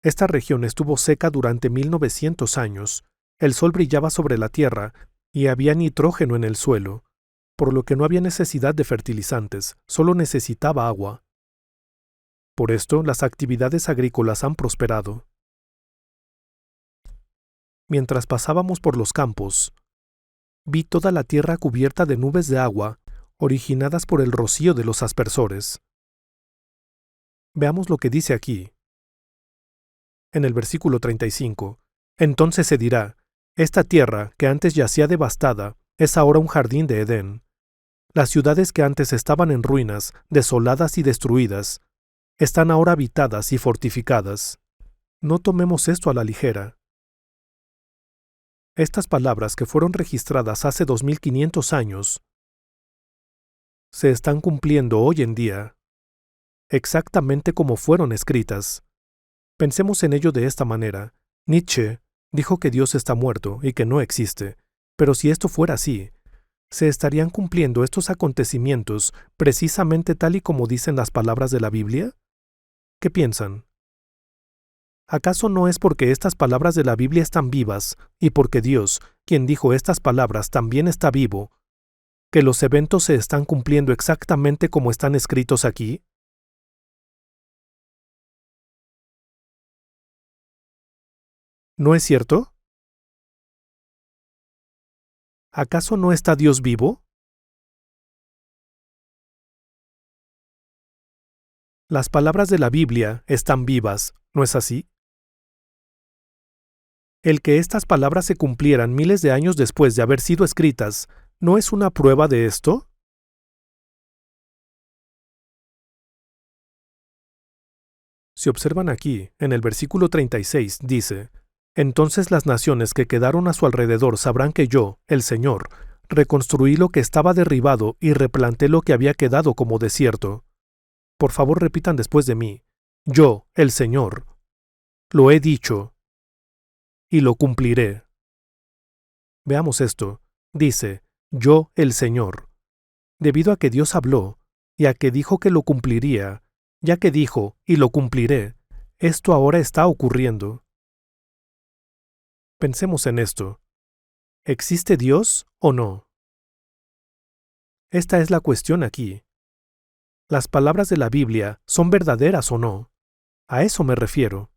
Esta región estuvo seca durante 1900 años. El sol brillaba sobre la tierra y había nitrógeno en el suelo, por lo que no había necesidad de fertilizantes, solo necesitaba agua. Por esto, las actividades agrícolas han prosperado. Mientras pasábamos por los campos, vi toda la tierra cubierta de nubes de agua originadas por el rocío de los aspersores. Veamos lo que dice aquí. En el versículo 35, entonces se dirá, esta tierra, que antes yacía devastada, es ahora un jardín de Edén. Las ciudades que antes estaban en ruinas, desoladas y destruidas, están ahora habitadas y fortificadas. No tomemos esto a la ligera. Estas palabras que fueron registradas hace 2500 años se están cumpliendo hoy en día, exactamente como fueron escritas. Pensemos en ello de esta manera. Nietzsche dijo que Dios está muerto y que no existe, pero si esto fuera así, ¿se estarían cumpliendo estos acontecimientos precisamente tal y como dicen las palabras de la Biblia? ¿Qué piensan? ¿Acaso no es porque estas palabras de la Biblia están vivas y porque Dios, quien dijo estas palabras, también está vivo, que los eventos se están cumpliendo exactamente como están escritos aquí? ¿No es cierto? ¿Acaso no está Dios vivo? Las palabras de la Biblia están vivas, ¿no es así? El que estas palabras se cumplieran miles de años después de haber sido escritas, ¿no es una prueba de esto? Si observan aquí, en el versículo 36, dice, entonces las naciones que quedaron a su alrededor sabrán que yo, el Señor, reconstruí lo que estaba derribado y replanté lo que había quedado como desierto. Por favor repitan después de mí, yo, el Señor, lo he dicho y lo cumpliré. Veamos esto. Dice, yo, el Señor. Debido a que Dios habló y a que dijo que lo cumpliría, ya que dijo y lo cumpliré, esto ahora está ocurriendo. Pensemos en esto. ¿Existe Dios o no? Esta es la cuestión aquí. ¿Las palabras de la Biblia son verdaderas o no? A eso me refiero.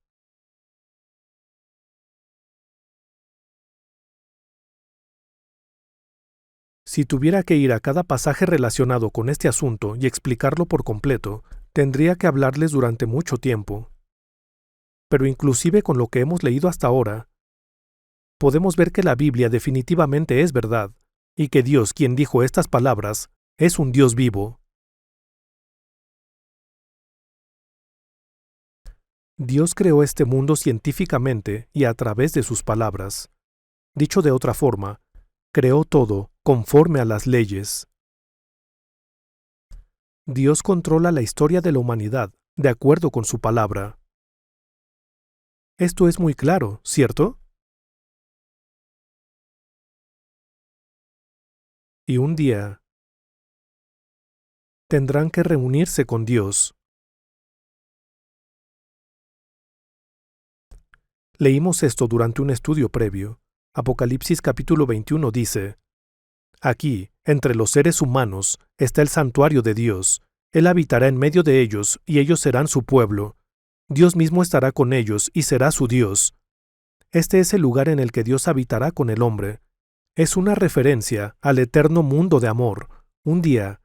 Si tuviera que ir a cada pasaje relacionado con este asunto y explicarlo por completo, tendría que hablarles durante mucho tiempo. Pero inclusive con lo que hemos leído hasta ahora, podemos ver que la Biblia definitivamente es verdad, y que Dios, quien dijo estas palabras, es un Dios vivo. Dios creó este mundo científicamente y a través de sus palabras. Dicho de otra forma, creó todo conforme a las leyes. Dios controla la historia de la humanidad de acuerdo con su palabra. Esto es muy claro, ¿cierto? Y un día tendrán que reunirse con Dios. Leímos esto durante un estudio previo. Apocalipsis capítulo 21 dice: Aquí, entre los seres humanos, está el santuario de Dios. Él habitará en medio de ellos, y ellos serán su pueblo. Dios mismo estará con ellos, y será su Dios. Este es el lugar en el que Dios habitará con el hombre. Es una referencia al eterno mundo de amor. Un día,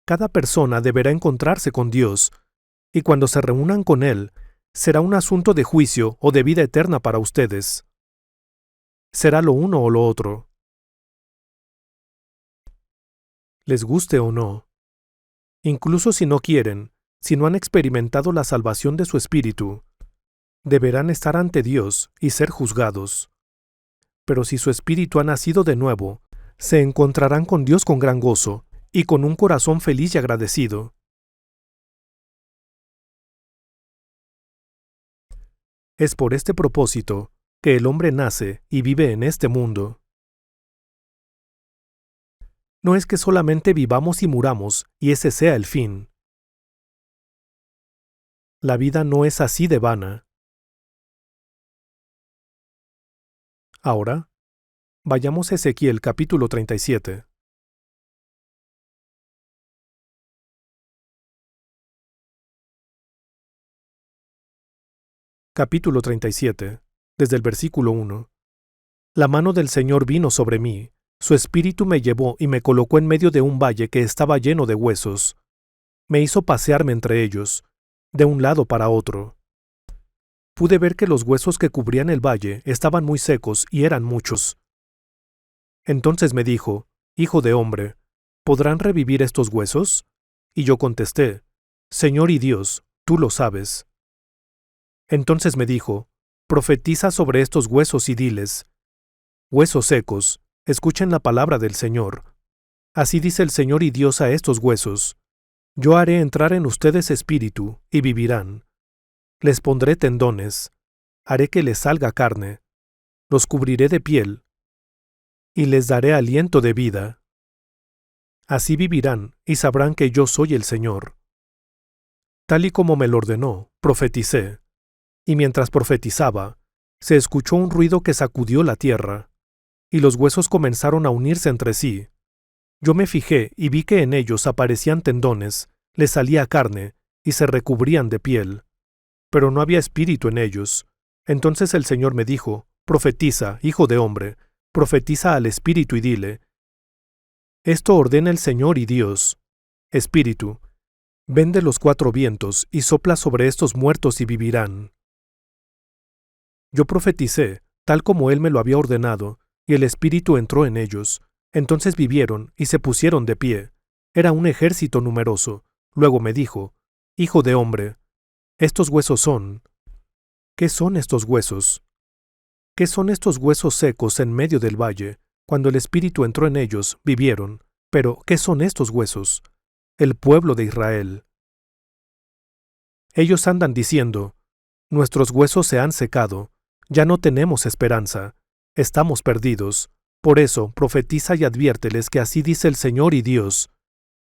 cada persona deberá encontrarse con Dios, y cuando se reúnan con Él, será un asunto de juicio o de vida eterna para ustedes. Será lo uno o lo otro. Les guste o no. Incluso si no quieren, si no han experimentado la salvación de su espíritu, deberán estar ante Dios y ser juzgados. Pero si su espíritu ha nacido de nuevo, se encontrarán con Dios con gran gozo y con un corazón feliz y agradecido. Es por este propósito que el hombre nace y vive en este mundo. No es que solamente vivamos y muramos y ese sea el fin. La vida no es así de vana. Ahora, vayamos a Ezequiel capítulo 37. Capítulo 37, desde el versículo 1. La mano del Señor vino sobre mí, su espíritu me llevó y me colocó en medio de un valle que estaba lleno de huesos. Me hizo pasearme entre ellos, de un lado para otro. Pude ver que los huesos que cubrían el valle estaban muy secos y eran muchos. Entonces me dijo: Hijo de hombre, ¿podrán revivir estos huesos? Y yo contesté: Señor y Dios, tú lo sabes. Entonces me dijo: Profetiza sobre estos huesos y diles: Huesos secos, escuchen la palabra del Señor. Así dice el Señor y Dios a estos huesos: Yo haré entrar en ustedes espíritu, y vivirán. Les pondré tendones, haré que les salga carne, los cubriré de piel, y les daré aliento de vida. Así vivirán, y sabrán que yo soy el Señor. Tal y como me lo ordenó, profeticé. Y mientras profetizaba, se escuchó un ruido que sacudió la tierra, y los huesos comenzaron a unirse entre sí. Yo me fijé y vi que en ellos aparecían tendones, les salía carne, y se recubrían de piel. Pero no había espíritu en ellos. Entonces el Señor me dijo: Profetiza, hijo de hombre, profetiza al espíritu y dile: Esto ordena el Señor y Dios. Espíritu, ven de los cuatro vientos y sopla sobre estos muertos y vivirán. Yo profeticé, tal como él me lo había ordenado, y el espíritu entró en ellos. Entonces vivieron y se pusieron de pie. Era un ejército numeroso. Luego me dijo: Hijo de hombre, estos huesos son... ¿Qué son estos huesos? ¿Qué son estos huesos secos en medio del valle? Cuando el espíritu entró en ellos, vivieron. Pero, ¿qué son estos huesos? El pueblo de Israel. Ellos andan diciendo: Nuestros huesos se han secado, ya no tenemos esperanza, estamos perdidos. Por eso, profetiza y adviérteles que así dice el Señor y Dios: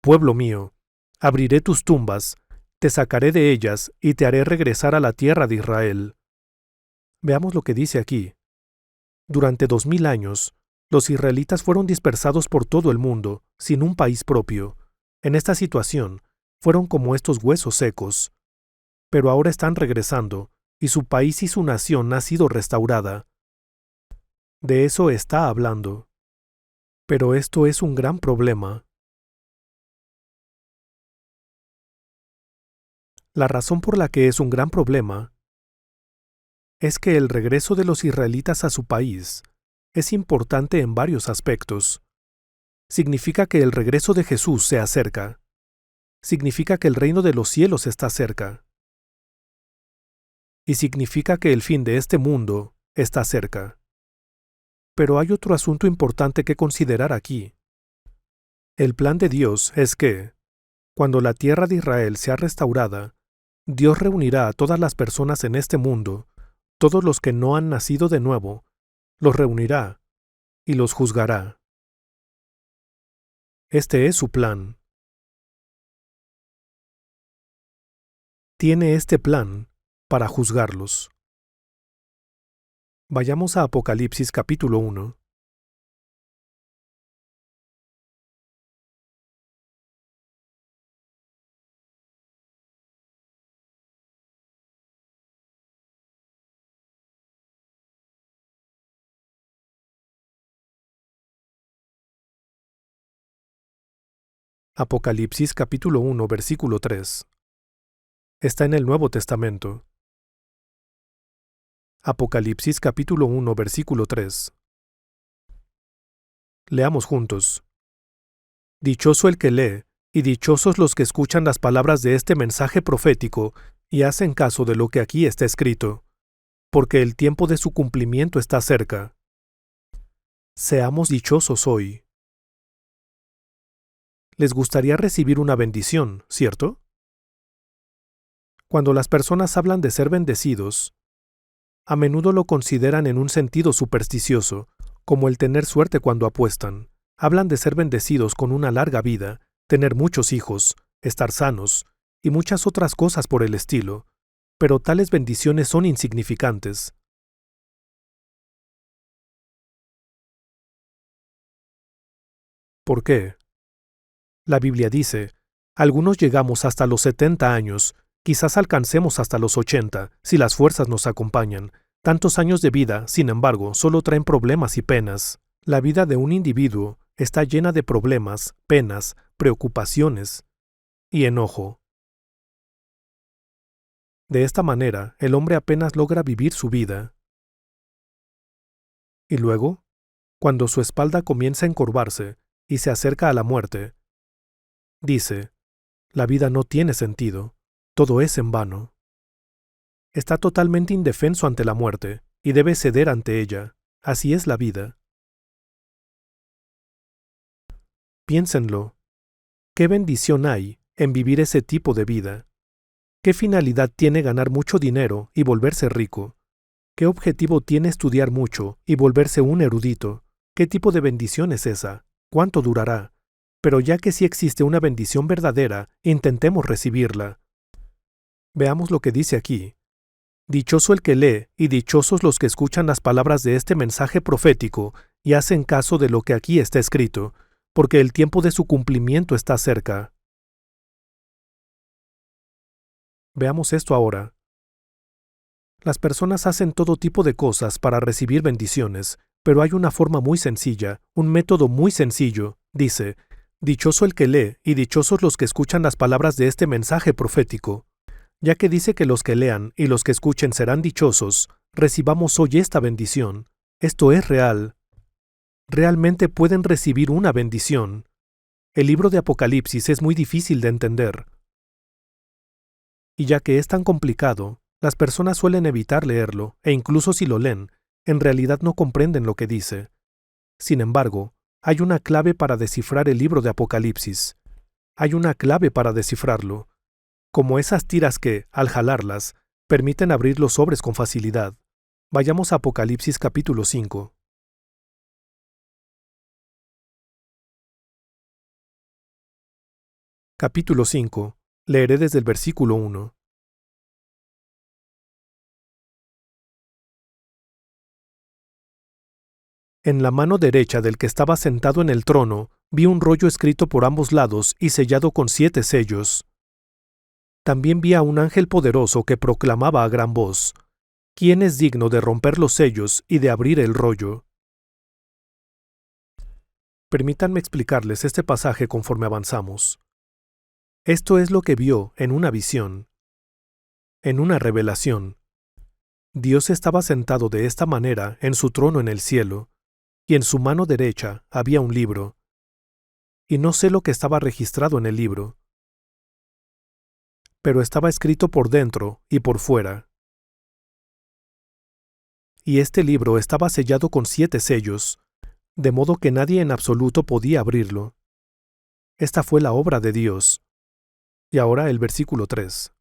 Pueblo mío, abriré tus tumbas, te sacaré de ellas y te haré regresar a la tierra de Israel. Veamos lo que dice aquí. Durante 2000 años, los israelitas fueron dispersados por todo el mundo, sin un país propio. En esta situación, fueron como estos huesos secos. Pero ahora están regresando, y su país y su nación ha sido restaurada. De eso está hablando. Pero esto es un gran problema. La razón por la que es un gran problema es que el regreso de los israelitas a su país es importante en varios aspectos. Significa que el regreso de Jesús se acerca. Significa que el reino de los cielos está cerca. Y significa que el fin de este mundo está cerca. Pero hay otro asunto importante que considerar aquí. El plan de Dios es que, cuando la tierra de Israel sea restaurada, Dios reunirá a todas las personas en este mundo, todos los que no han nacido de nuevo, los reunirá y los juzgará. Este es su plan. Tiene este plan para juzgarlos. Vayamos a Apocalipsis capítulo 1. Apocalipsis capítulo 1, versículo 3. Está en el Nuevo Testamento. Apocalipsis capítulo 1, versículo 3. Leamos juntos. Dichoso el que lee, y dichosos los que escuchan las palabras de este mensaje profético y hacen caso de lo que aquí está escrito, porque el tiempo de su cumplimiento está cerca. Seamos dichosos hoy. Les gustaría recibir una bendición, ¿cierto? Cuando las personas hablan de ser bendecidos, a menudo lo consideran en un sentido supersticioso, como el tener suerte cuando apuestan. Hablan de ser bendecidos con una larga vida, tener muchos hijos, estar sanos, y muchas otras cosas por el estilo, pero tales bendiciones son insignificantes. ¿Por qué? La Biblia dice, algunos llegamos hasta los 70 años, quizás alcancemos hasta los 80, si las fuerzas nos acompañan. Tantos años de vida, sin embargo, solo traen problemas y penas. La vida de un individuo está llena de problemas, penas, preocupaciones y enojo. De esta manera, el hombre apenas logra vivir su vida. Y luego, cuando su espalda comienza a encorvarse y se acerca a la muerte, dice, la vida no tiene sentido, todo es en vano. Está totalmente indefenso ante la muerte y debe ceder ante ella. Así es la vida. Piénsenlo. ¿Qué bendición hay en vivir ese tipo de vida? ¿Qué finalidad tiene ganar mucho dinero y volverse rico? ¿Qué objetivo tiene estudiar mucho y volverse un erudito? ¿Qué tipo de bendición es esa? ¿Cuánto durará? Pero ya que sí existe una bendición verdadera, intentemos recibirla. Veamos lo que dice aquí. Dichoso el que lee y dichosos los que escuchan las palabras de este mensaje profético y hacen caso de lo que aquí está escrito, porque el tiempo de su cumplimiento está cerca. Veamos esto ahora. Las personas hacen todo tipo de cosas para recibir bendiciones, pero hay una forma muy sencilla, un método muy sencillo. Dice, dichoso el que lee y dichosos los que escuchan las palabras de este mensaje profético. Ya que dice que los que lean y los que escuchen serán dichosos, recibamos hoy esta bendición. Esto es real. Realmente pueden recibir una bendición. El libro de Apocalipsis es muy difícil de entender. Y ya que es tan complicado, las personas suelen evitar leerlo, e incluso si lo leen, en realidad no comprenden lo que dice. Sin embargo, hay una clave para descifrar el libro de Apocalipsis. Hay una clave para descifrarlo. Como esas tiras que, al jalarlas, permiten abrir los sobres con facilidad. Vayamos a Apocalipsis capítulo 5. Capítulo 5. Leeré desde el versículo 1. En la mano derecha del que estaba sentado en el trono, vi un rollo escrito por ambos lados y sellado con 7 sellos. También vi a un ángel poderoso que proclamaba a gran voz, ¿quién es digno de romper los sellos y de abrir el rollo? Permítanme explicarles este pasaje conforme avanzamos. Esto es lo que vio en una visión, en una revelación. Dios estaba sentado de esta manera en su trono en el cielo, y en su mano derecha había un libro. Y no sé lo que estaba registrado en el libro, pero estaba escrito por dentro y por fuera. y este libro estaba sellado con 7 sellos, de modo que nadie en absoluto podía abrirlo. Esta fue la obra de Dios. Y ahora el versículo 3.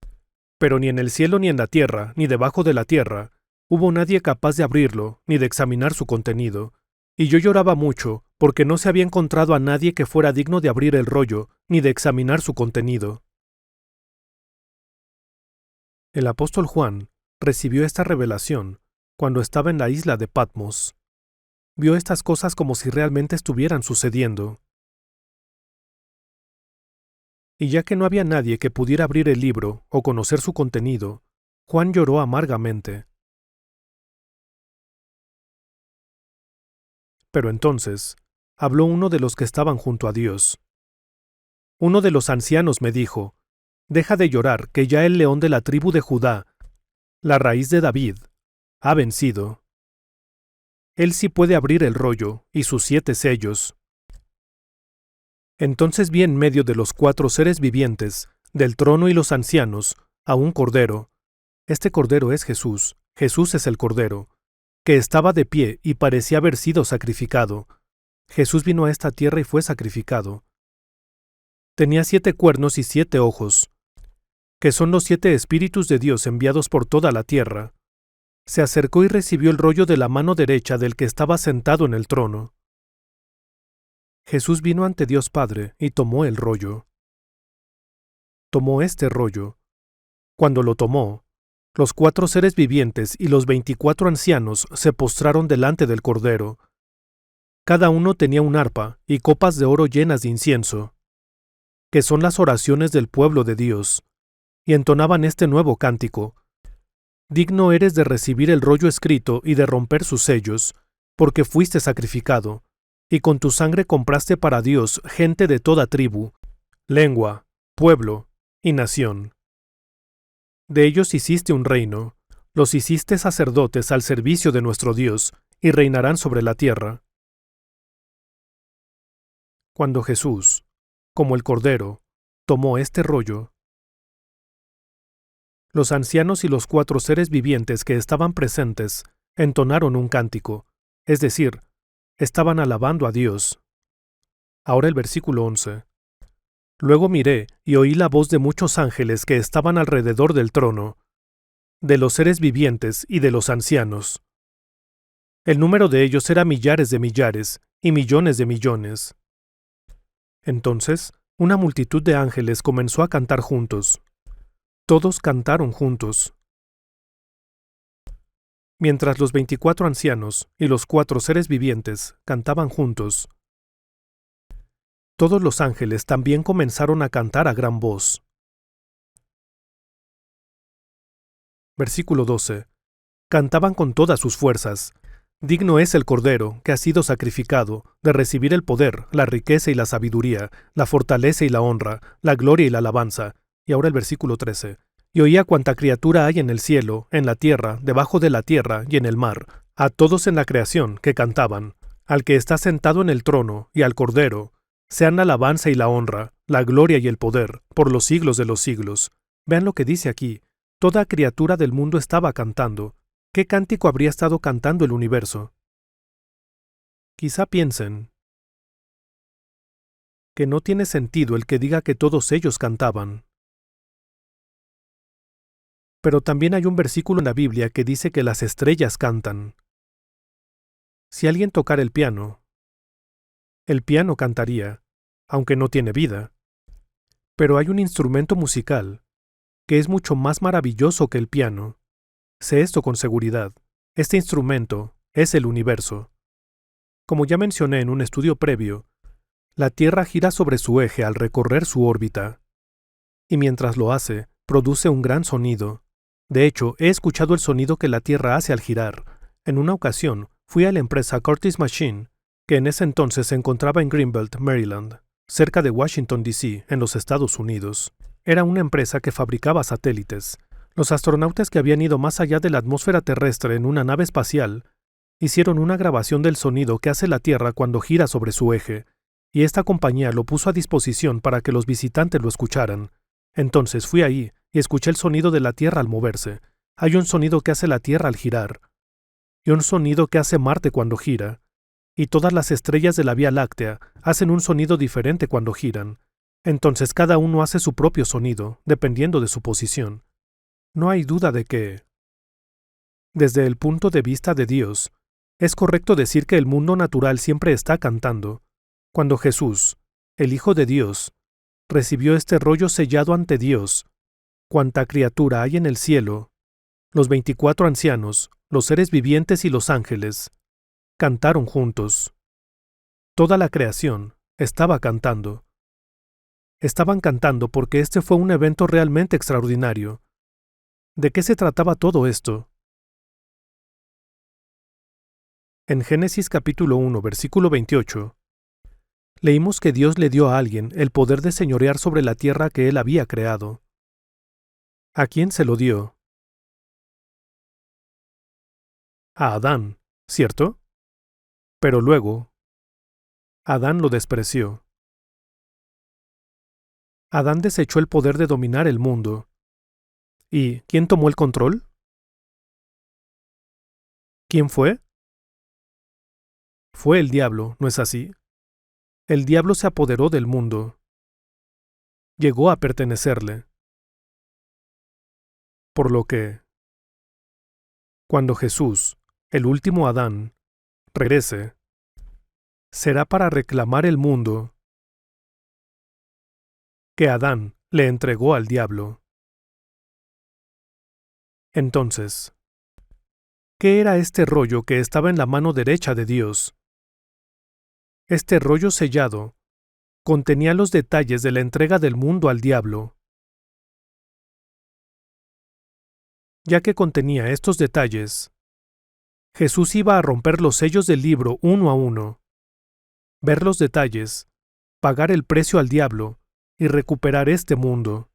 Pero ni en el cielo ni en la tierra, ni debajo de la tierra, hubo nadie capaz de abrirlo, ni de examinar su contenido. Y yo lloraba mucho, porque no se había encontrado a nadie que fuera digno de abrir el rollo, ni de examinar su contenido. El apóstol Juan recibió esta revelación cuando estaba en la isla de Patmos. Vio estas cosas como si realmente estuvieran sucediendo. Y ya que no había nadie que pudiera abrir el libro o conocer su contenido, Juan lloró amargamente. Pero entonces, habló uno de los que estaban junto a Dios. Uno de los ancianos me dijo, «Deja de llorar, que ya el león de la tribu de Judá, la raíz de David, ha vencido. Él sí puede abrir el rollo y sus 7 sellos». Entonces vi en medio de los 4 seres vivientes, del trono y los ancianos, a un cordero. Este cordero es Jesús, Jesús es el cordero, que estaba de pie y parecía haber sido sacrificado. Jesús vino a esta tierra y fue sacrificado. Tenía 7 cuernos y 7 ojos, que son los 7 espíritus de Dios enviados por toda la tierra. Se acercó y recibió el rollo de la mano derecha del que estaba sentado en el trono. Jesús vino ante Dios Padre y tomó el rollo. Tomó este rollo. Cuando lo tomó, los 4 seres vivientes y los 24 ancianos se postraron delante del Cordero. Cada uno tenía un arpa y copas de oro llenas de incienso, que son las oraciones del pueblo de Dios, y entonaban este nuevo cántico. Digno eres de recibir el rollo escrito y de romper sus sellos, porque fuiste sacrificado, y con tu sangre compraste para Dios gente de toda tribu, lengua, pueblo y nación. De ellos hiciste un reino, los hiciste sacerdotes al servicio de nuestro Dios, y reinarán sobre la tierra. Cuando Jesús, como el Cordero, tomó este rollo, los ancianos y los 4 seres vivientes que estaban presentes entonaron un cántico, es decir, estaban alabando a Dios. Ahora el versículo 11. Luego miré y oí la voz de muchos ángeles que estaban alrededor del trono, de los seres vivientes y de los ancianos. El número de ellos era millares de millares y millones de millones. Entonces, una multitud de ángeles comenzó a cantar juntos. Todos cantaron juntos. Mientras los 24 ancianos y los 4 seres vivientes cantaban juntos, todos los ángeles también comenzaron a cantar a gran voz. Versículo 12. Cantaban con todas sus fuerzas. Digno es el Cordero, que ha sido sacrificado, de recibir el poder, la riqueza y la sabiduría, la fortaleza y la honra, la gloria y la alabanza. Y ahora el versículo 13. Y oía cuanta criatura hay en el cielo, en la tierra, debajo de la tierra y en el mar, a todos en la creación que cantaban, al que está sentado en el trono y al Cordero, sean la alabanza y la honra, la gloria y el poder, por los siglos de los siglos. Vean lo que dice aquí. Toda criatura del mundo estaba cantando. ¿Qué cántico habría estado cantando el universo? Quizá piensen que no tiene sentido el que diga que todos ellos cantaban. Pero también hay un versículo en la Biblia que dice que las estrellas cantan. Si alguien tocara el piano cantaría, aunque no tiene vida. Pero hay un instrumento musical que es mucho más maravilloso que el piano. Sé esto con seguridad. Este instrumento es el universo. Como ya mencioné en un estudio previo, la Tierra gira sobre su eje al recorrer su órbita. Y mientras lo hace, produce un gran sonido. De hecho, he escuchado el sonido que la Tierra hace al girar. En una ocasión, fui a la empresa Curtis Machine, que en ese entonces se encontraba en Greenbelt, Maryland, cerca de Washington, D.C., en los Estados Unidos. Era una empresa que fabricaba satélites. Los astronautas que habían ido más allá de la atmósfera terrestre en una nave espacial hicieron una grabación del sonido que hace la Tierra cuando gira sobre su eje, y esta compañía lo puso a disposición para que los visitantes lo escucharan. Entonces fui ahí y escuché el sonido de la Tierra al moverse. Hay un sonido que hace la Tierra al girar. y un sonido que hace Marte cuando gira, y todas las estrellas de la Vía Láctea hacen un sonido diferente cuando giran. Entonces cada uno hace su propio sonido, dependiendo de su posición. No hay duda de que, desde el punto de vista de Dios, es correcto decir que el mundo natural siempre está cantando. Cuando Jesús, el Hijo de Dios, recibió este rollo sellado ante Dios, cuanta criatura hay en el cielo, los 24 ancianos, los seres vivientes y los ángeles, cantaron juntos. Toda la creación estaba cantando. Estaban cantando porque este fue un evento realmente extraordinario. ¿De qué se trataba todo esto? En Génesis capítulo 1, versículo 28, leímos que Dios le dio a alguien el poder de señorear sobre la tierra que él había creado. ¿A quién se lo dio? A Adán, ¿cierto? Pero luego, Adán lo despreció. Adán desechó el poder de dominar el mundo. ¿Y quién tomó el control? ¿Quién fue? Fue el diablo, ¿no es así? El diablo se apoderó del mundo. Llegó a pertenecerle. Por lo que, cuando Jesús, el último Adán, regrese, será para reclamar el mundo que Adán le entregó al diablo. Entonces, ¿qué era este rollo que estaba en la mano derecha de Dios? Este rollo sellado contenía los detalles de la entrega del mundo al diablo. Ya que contenía estos detalles, Jesús iba a romper los sellos del libro uno a uno, ver los detalles, pagar el precio al diablo y recuperar este mundo.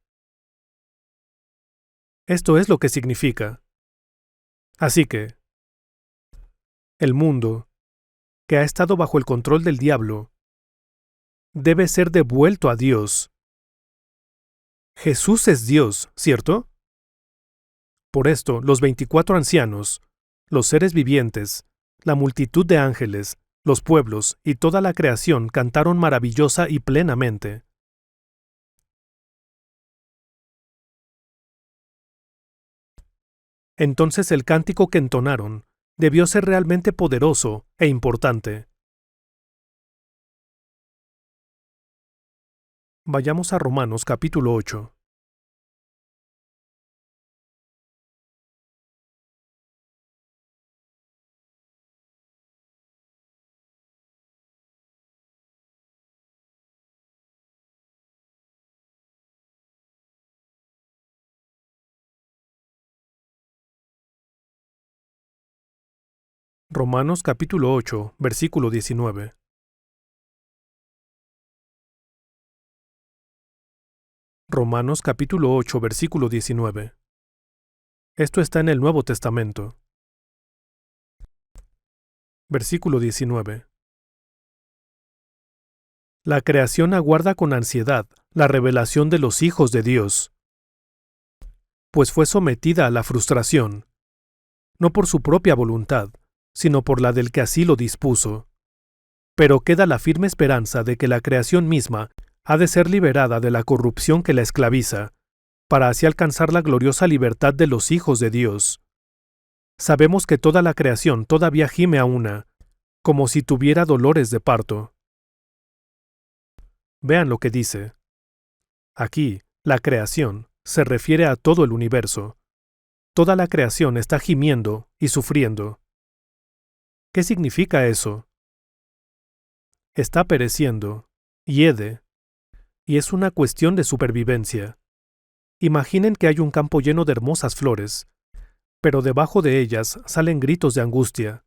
Esto es lo que significa. Así que, el mundo, que ha estado bajo el control del diablo, debe ser devuelto a Dios. Jesús es Dios, ¿cierto? Por esto, los 24 ancianos, los seres vivientes, la multitud de ángeles, los pueblos y toda la creación cantaron maravillosa y plenamente. Entonces el cántico que entonaron debió ser realmente poderoso e importante. Vayamos a Romanos capítulo 8. Romanos capítulo 8, versículo 19. Romanos capítulo 8, versículo 19. Esto está en el Nuevo Testamento. Versículo 19. La creación aguarda con ansiedad la revelación de los hijos de Dios, pues fue sometida a la frustración, no por su propia voluntad, sino por la del que así lo dispuso. Pero queda la firme esperanza de que la creación misma ha de ser liberada de la corrupción que la esclaviza, para así alcanzar la gloriosa libertad de los hijos de Dios. Sabemos que toda la creación todavía gime a una, como si tuviera dolores de parto. Vean lo que dice. Aquí, la creación se refiere a todo el universo. Toda la creación está gimiendo y sufriendo. ¿Qué significa eso? Está pereciendo, hiede, y es una cuestión de supervivencia. Imaginen que hay un campo lleno de hermosas flores, pero debajo de ellas salen gritos de angustia.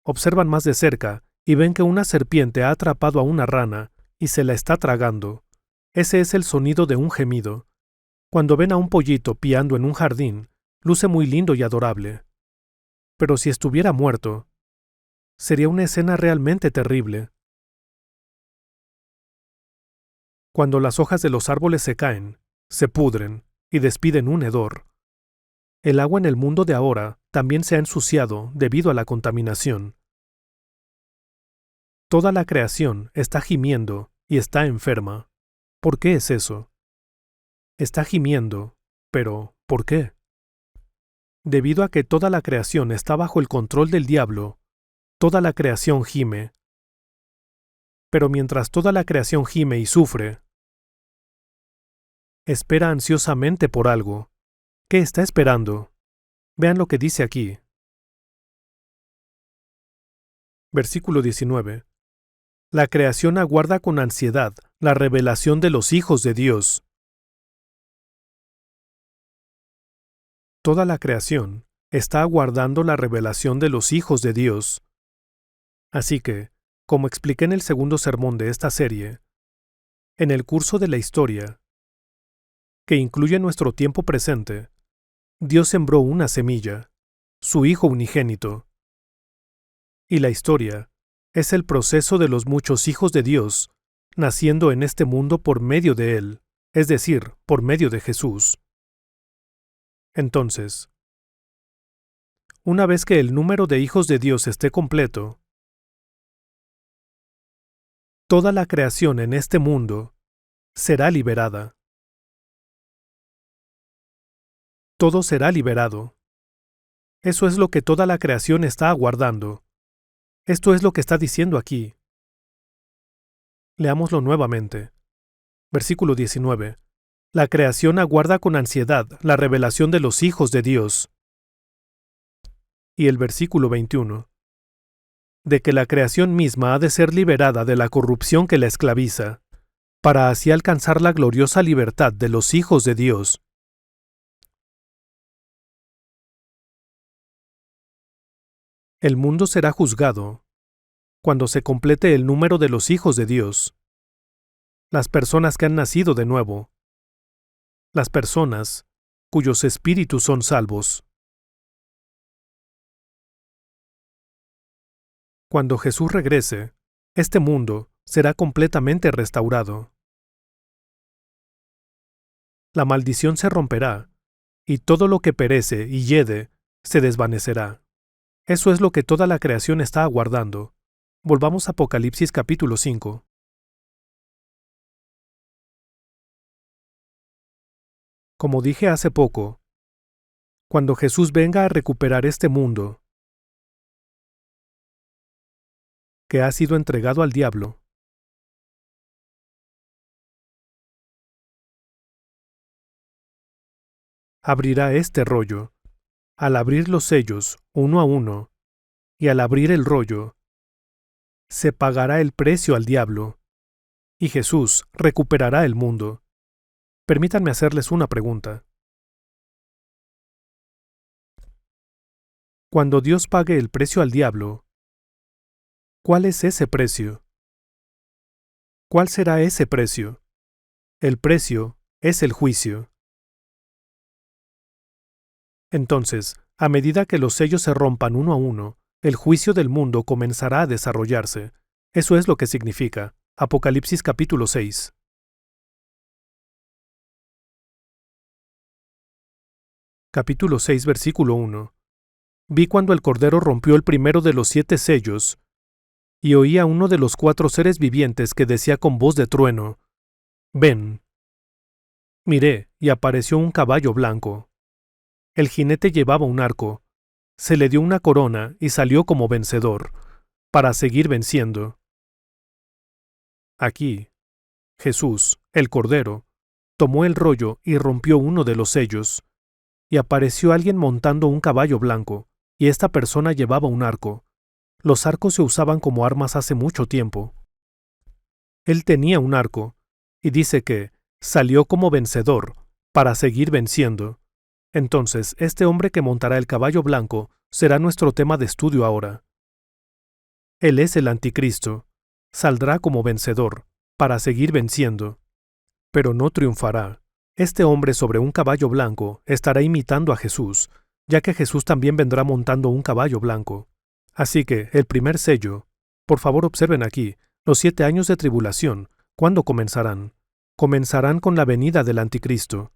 Observan más de cerca y ven que una serpiente ha atrapado a una rana y se la está tragando. Ese es el sonido de un gemido. Cuando ven a un pollito piando en un jardín, luce muy lindo y adorable. Pero si estuviera muerto, sería una escena realmente terrible. Cuando las hojas de los árboles se caen, se pudren y despiden un hedor. El agua en el mundo de ahora también se ha ensuciado debido a la contaminación. Toda la creación está gimiendo y está enferma. ¿Por qué es eso? Está gimiendo, pero ¿por qué? Debido a que toda la creación está bajo el control del diablo, toda la creación gime. Pero mientras toda la creación gime y sufre, espera ansiosamente por algo. ¿Qué está esperando? Vean lo que dice aquí. Versículo 19. La creación aguarda con ansiedad la revelación de los hijos de Dios. Toda la creación está aguardando la revelación de los hijos de Dios. Así que, como expliqué en el segundo sermón de esta serie, en el curso de la historia, que incluye nuestro tiempo presente, Dios sembró una semilla, su Hijo unigénito. Y la historia es el proceso de los muchos hijos de Dios naciendo en este mundo por medio de Él, es decir, por medio de Jesús. Entonces, una vez que el número de hijos de Dios esté completo, toda la creación en este mundo será liberada. Todo será liberado. Eso es lo que toda la creación está aguardando. Esto es lo que está diciendo aquí. Leámoslo nuevamente. Versículo 19. La creación aguarda con ansiedad la revelación de los hijos de Dios. Y el versículo 21. De que la creación misma ha de ser liberada de la corrupción que la esclaviza, para así alcanzar la gloriosa libertad de los hijos de Dios. El mundo será juzgado cuando se complete el número de los hijos de Dios, las personas que han nacido de nuevo, las personas cuyos espíritus son salvos. Cuando Jesús regrese, este mundo será completamente restaurado. La maldición se romperá, y todo lo que perece y hiede se desvanecerá. Eso es lo que toda la creación está aguardando. Volvamos a Apocalipsis capítulo 5. Como dije hace poco, cuando Jesús venga a recuperar este mundo, que ha sido entregado al diablo, abrirá este rollo. Al abrir los sellos uno a uno, y al abrir el rollo, se pagará el precio al diablo, y Jesús recuperará el mundo. Permítanme hacerles una pregunta. Cuando Dios pague el precio al diablo, ¿cuál es ese precio? ¿Cuál será ese precio? El precio es el juicio. Entonces, a medida que los sellos se rompan uno a uno, el juicio del mundo comenzará a desarrollarse. Eso es lo que significa Apocalipsis capítulo 6. Capítulo 6, versículo 1. Vi cuando el Cordero rompió el primero de los 7 sellos, y oí a uno de los 4 seres vivientes que decía con voz de trueno: Ven. Miré, y apareció un caballo blanco. El jinete llevaba un arco. Se le dio una corona y salió como vencedor, para seguir venciendo. Aquí, Jesús, el Cordero, tomó el rollo y rompió uno de los sellos, y apareció alguien montando un caballo blanco, y esta persona llevaba un arco. Los arcos se usaban como armas hace mucho tiempo. Él tenía un arco, y dice que salió como vencedor, para seguir venciendo. Entonces, este hombre que montará el caballo blanco será nuestro tema de estudio ahora. Él es el anticristo. Saldrá como vencedor, para seguir venciendo. Pero no triunfará. Este hombre sobre un caballo blanco estará imitando a Jesús, ya que Jesús también vendrá montando un caballo blanco. Así que, el primer sello, por favor observen aquí, los 7 años de tribulación, ¿cuándo comenzarán? Comenzarán con la venida del anticristo.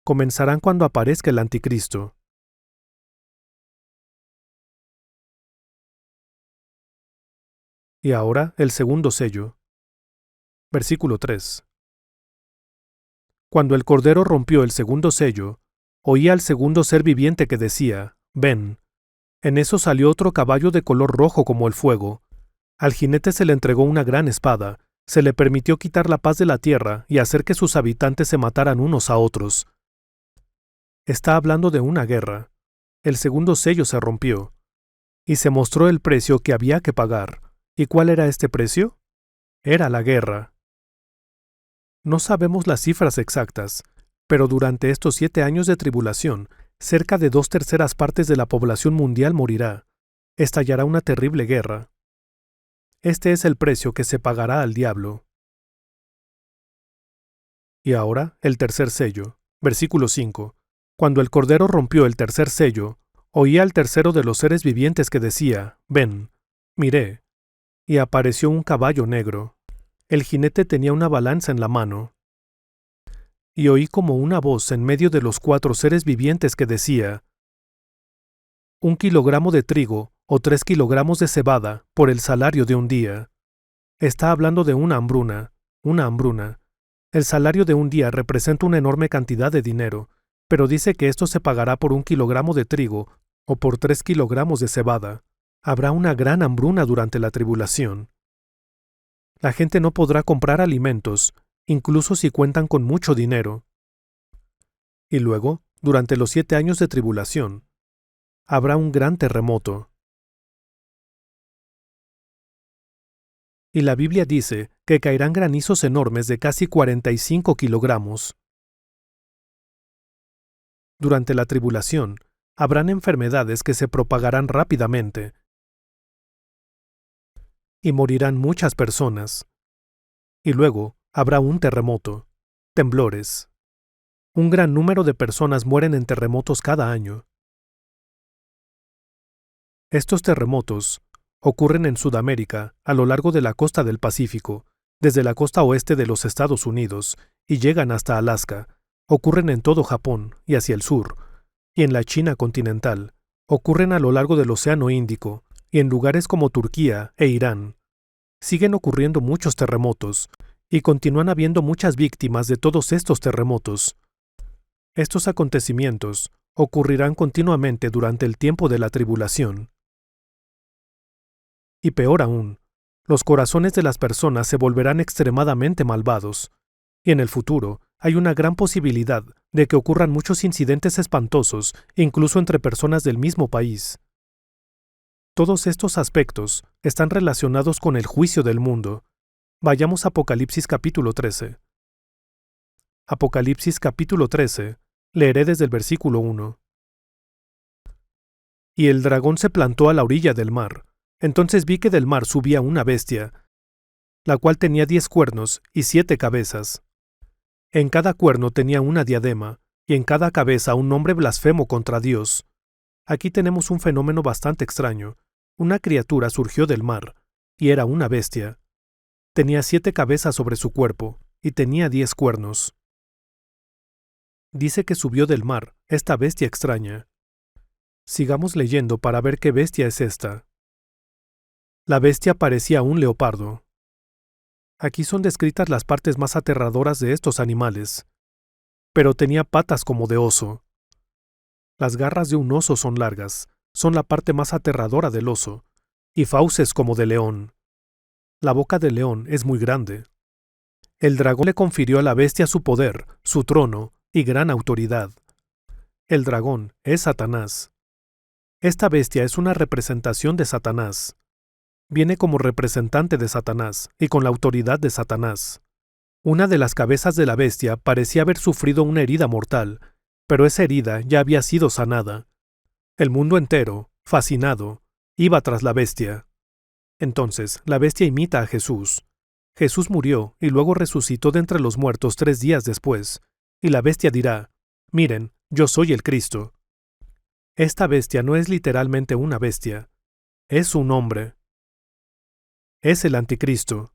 Comenzarán cuando aparezca el anticristo. Y ahora el segundo sello. Versículo 3. Cuando el Cordero rompió el segundo sello, oí al segundo ser viviente que decía, «Ven». En eso salió otro caballo de color rojo como el fuego. Al jinete se le entregó una gran espada, se le permitió quitar la paz de la tierra y hacer que sus habitantes se mataran unos a otros. Está hablando de una guerra. El segundo sello se rompió, y se mostró el precio que había que pagar. ¿Y cuál era este precio? Era la guerra. No sabemos las cifras exactas, pero durante estos 7 años de tribulación, cerca de 2/3 partes de la población mundial morirá. Estallará una terrible guerra. Este es el precio que se pagará al diablo. Y ahora, el tercer sello. Versículo 5. Cuando el Cordero rompió el tercer sello, oí al tercero de los seres vivientes que decía, «Ven». Miré, y apareció un caballo negro. El jinete tenía una balanza en la mano. Y oí como una voz en medio de los 4 seres vivientes que decía, 1 kilogramo de trigo o 3 kilogramos de cebada por el salario de un día. Está hablando de una hambruna. El salario de un día representa una enorme cantidad de dinero, pero dice que esto se pagará por 1 kilogramo de trigo o por 3 kilogramos de cebada. Habrá una gran hambruna durante la tribulación. La gente no podrá comprar alimentos, incluso si cuentan con mucho dinero. Y luego, durante los 7 años de tribulación, habrá un gran terremoto. Y la Biblia dice que caerán granizos enormes de casi 45 kilogramos. Durante la tribulación, habrán enfermedades que se propagarán rápidamente y morirán muchas personas. Y luego habrá un terremoto, temblores. Un gran número de personas mueren en terremotos cada año. Estos terremotos ocurren en Sudamérica a lo largo de la costa del Pacífico, desde la costa oeste de los Estados Unidos, y llegan hasta Alaska. Ocurren en todo Japón y hacia el sur, y en la China continental. Ocurren a lo largo del Océano Índico, y en lugares como Turquía e Irán. Siguen ocurriendo muchos terremotos, y continúan habiendo muchas víctimas de todos estos terremotos. Estos acontecimientos ocurrirán continuamente durante el tiempo de la tribulación. Y peor aún, los corazones de las personas se volverán extremadamente malvados, y en el futuro hay una gran posibilidad de que ocurran muchos incidentes espantosos, incluso entre personas del mismo país. Todos estos aspectos están relacionados con el juicio del mundo. Vayamos a Apocalipsis capítulo 13. Apocalipsis capítulo 13, leeré desde el versículo 1. Y el dragón se plantó a la orilla del mar. Entonces vi que del mar subía una bestia, la cual tenía 10 cuernos y 7 cabezas. En cada cuerno tenía una diadema, y en cada cabeza un nombre blasfemo contra Dios. Aquí tenemos un fenómeno bastante extraño. Una criatura surgió del mar, y era una bestia. Tenía 7 cabezas sobre su cuerpo, y tenía 10 cuernos. Dice que subió del mar, esta bestia extraña. Sigamos leyendo para ver qué bestia es esta. La bestia parecía un leopardo. Aquí son descritas las partes más aterradoras de estos animales. Pero tenía patas como de oso. Las garras de un oso son largas, son la parte más aterradora del oso, y fauces como de león. La boca del león es muy grande. El dragón le confirió a la bestia su poder, su trono y gran autoridad. El dragón es Satanás. Esta bestia es una representación de Satanás. Viene como representante de Satanás y con la autoridad de Satanás. Una de las cabezas de la bestia parecía haber sufrido una herida mortal, pero esa herida ya había sido sanada. El mundo entero, fascinado, iba tras la bestia. Entonces la bestia imita a Jesús. Jesús murió y luego resucitó de entre los muertos 3 días después, y la bestia dirá, «Miren, yo soy el Cristo». Esta bestia no es literalmente una bestia, es un hombre. Es el anticristo.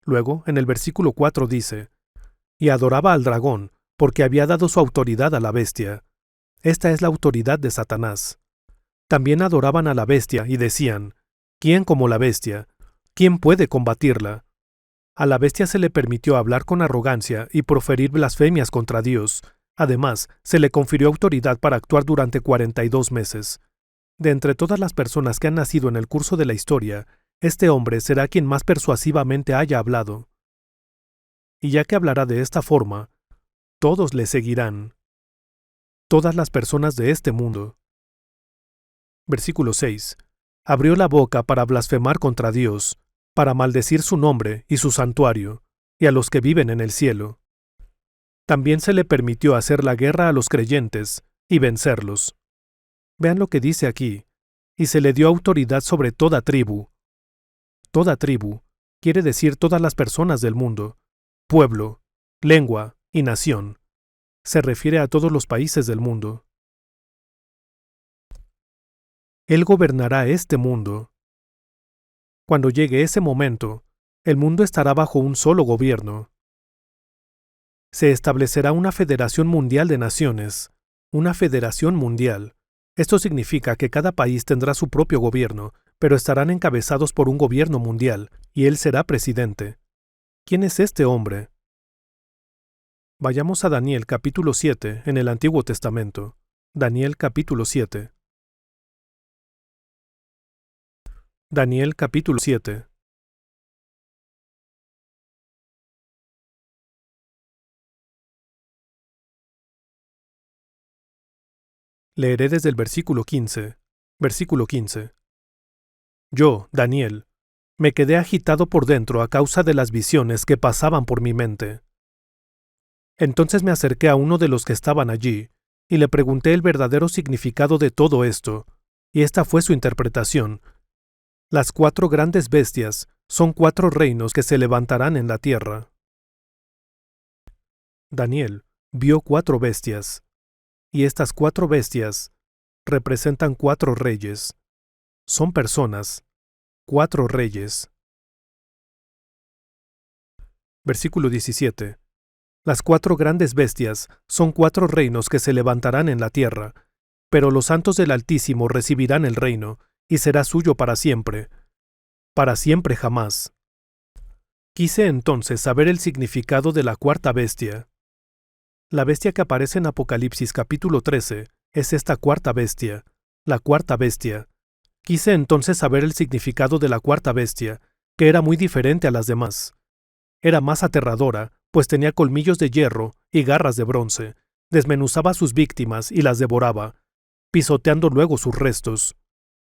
Luego, en el versículo 4 dice, «Y adoraba al dragón, porque había dado su autoridad a la bestia». Esta es la autoridad de Satanás. También adoraban a la bestia y decían, «¿Quién como la bestia? ¿quién puede combatirla? A la bestia se le permitió hablar con arrogancia y proferir blasfemias contra Dios. Además, se le confirió autoridad para actuar durante 42 meses. De entre todas las personas que han nacido en el curso de la historia, este hombre será quien más persuasivamente haya hablado. Y ya que hablará de esta forma, todos le seguirán. Todas las personas de este mundo. Versículo 6. Abrió la boca para blasfemar contra Dios, para maldecir su nombre y su santuario, y a los que viven en el cielo. También se le permitió hacer la guerra a los creyentes y vencerlos. Vean lo que dice aquí. Y se le dio autoridad sobre toda tribu. Toda tribu quiere decir todas las personas del mundo, pueblo, lengua y nación. Se refiere a todos los países del mundo. Él gobernará este mundo. Cuando llegue ese momento, el mundo estará bajo un solo gobierno. Se establecerá una federación mundial de naciones, una federación mundial. Esto significa que cada país tendrá su propio gobierno, pero estarán encabezados por un gobierno mundial, y él será presidente. ¿Quién es este hombre? Vayamos a Daniel capítulo 7 en el Antiguo Testamento. Daniel capítulo 7. Daniel capítulo 7. Leeré desde el versículo 15. Versículo 15. Yo, Daniel, me quedé agitado por dentro a causa de las visiones que pasaban por mi mente. Entonces me acerqué a uno de los que estaban allí, y le pregunté el verdadero significado de todo esto, y esta fue su interpretación. Las 4 grandes bestias son 4 reinos que se levantarán en la tierra. Daniel vio 4 bestias, y estas 4 bestias representan 4 reyes. Son personas, 4 reyes. Versículo 17. Las 4 grandes bestias son 4 reinos que se levantarán en la tierra, pero los santos del Altísimo recibirán el reino, y será suyo para siempre jamás. Quise entonces saber el significado de la 4ª bestia. La bestia que aparece en Apocalipsis capítulo 13 es esta 4ª bestia, la 4ª bestia. Quise entonces saber el significado de la 4ª bestia, que era muy diferente a las demás. Era más aterradora, pues tenía colmillos de hierro y garras de bronce, desmenuzaba a sus víctimas y las devoraba, pisoteando luego sus restos.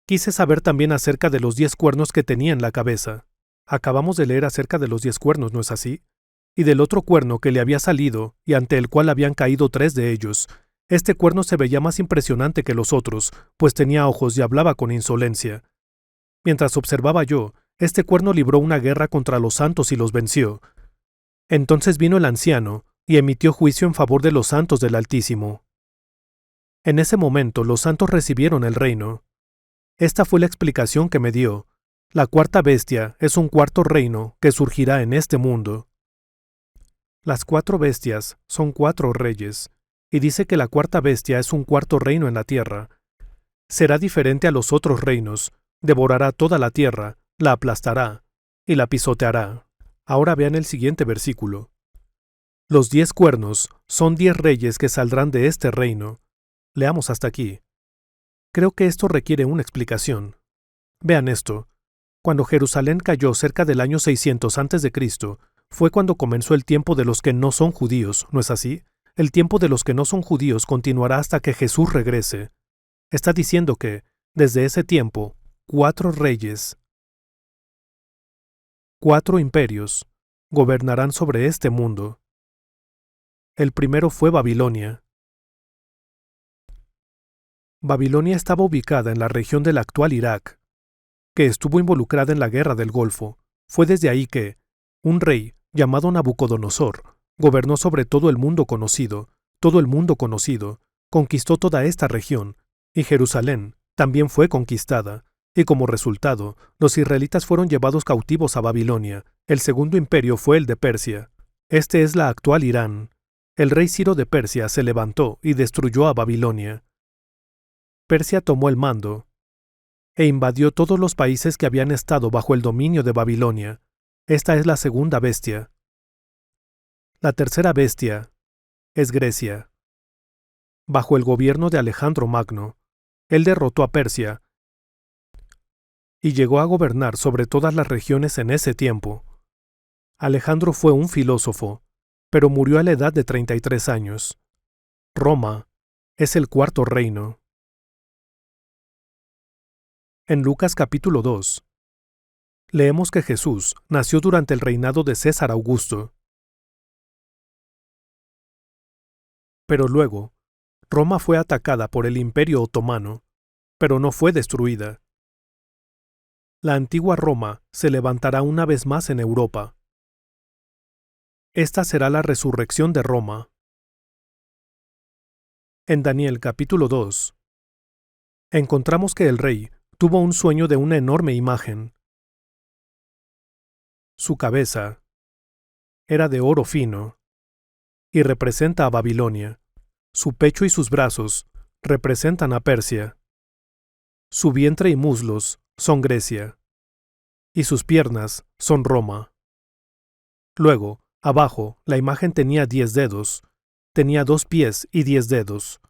Quise saber también acerca de los 10 cuernos que tenía en la cabeza. Acabamos de leer acerca de los 10 cuernos, ¿no es así? Y del otro cuerno que le había salido y ante el cual habían caído 3 de ellos. Este cuerno se veía más impresionante que los otros, pues tenía ojos y hablaba con insolencia. Mientras observaba yo, este cuerno libró una guerra contra los santos y los venció. Entonces vino el anciano y emitió juicio en favor de los santos del Altísimo. En ese momento los santos recibieron el reino. Esta fue la explicación que me dio. La 4ª bestia es un 4º reino que surgirá en este mundo. Las 4 bestias son 4 reyes, y dice que la 4ª bestia es un 4º reino en la tierra. Será diferente a los otros reinos, devorará toda la tierra, la aplastará y la pisoteará. Ahora vean el siguiente versículo. Los 10 cuernos son 10 reyes que saldrán de este reino. Leamos hasta aquí. Creo que esto requiere una explicación. Vean esto. Cuando Jerusalén cayó cerca del año 600 a.C., fue cuando comenzó el tiempo de los que no son judíos, ¿no es así? El tiempo de los que no son judíos continuará hasta que Jesús regrese. Está diciendo que, desde ese tiempo, 4 reyes, 4 imperios, gobernarán sobre este mundo. El primero fue Babilonia. Babilonia estaba ubicada en la región del actual Irak, que estuvo involucrada en la Guerra del Golfo. Fue desde ahí que un rey llamado Nabucodonosor gobernó sobre todo el mundo conocido, conquistó toda esta región, y Jerusalén también fue conquistada, y como resultado, los israelitas fueron llevados cautivos a Babilonia. El segundo imperio fue el de Persia. Este es la actual Irán. El rey Ciro de Persia se levantó y destruyó a Babilonia. Persia tomó el mando. e invadió todos los países que habían estado bajo el dominio de Babilonia. Esta es la segunda bestia. La tercera bestia es Grecia. Bajo el gobierno de Alejandro Magno, él derrotó a Persia y llegó a gobernar sobre todas las regiones en ese tiempo. Alejandro fue un filósofo, pero murió a la edad de 33 años. Roma es el cuarto reino. En Lucas capítulo 2, leemos que Jesús nació durante el reinado de César Augusto. Pero luego, Roma fue atacada por el Imperio Otomano, pero no fue destruida. La antigua Roma se levantará una vez más en Europa. Esta será la resurrección de Roma. En Daniel capítulo 2, encontramos que el rey tuvo un sueño de una enorme imagen. Su cabeza era de oro fino y representa a Babilonia. Su pecho y sus brazos representan a Persia. Su vientre y muslos son Grecia, y sus piernas son Roma. Luego, abajo, la imagen tenía 10 dedos, tenía 2 pies y 10 dedos,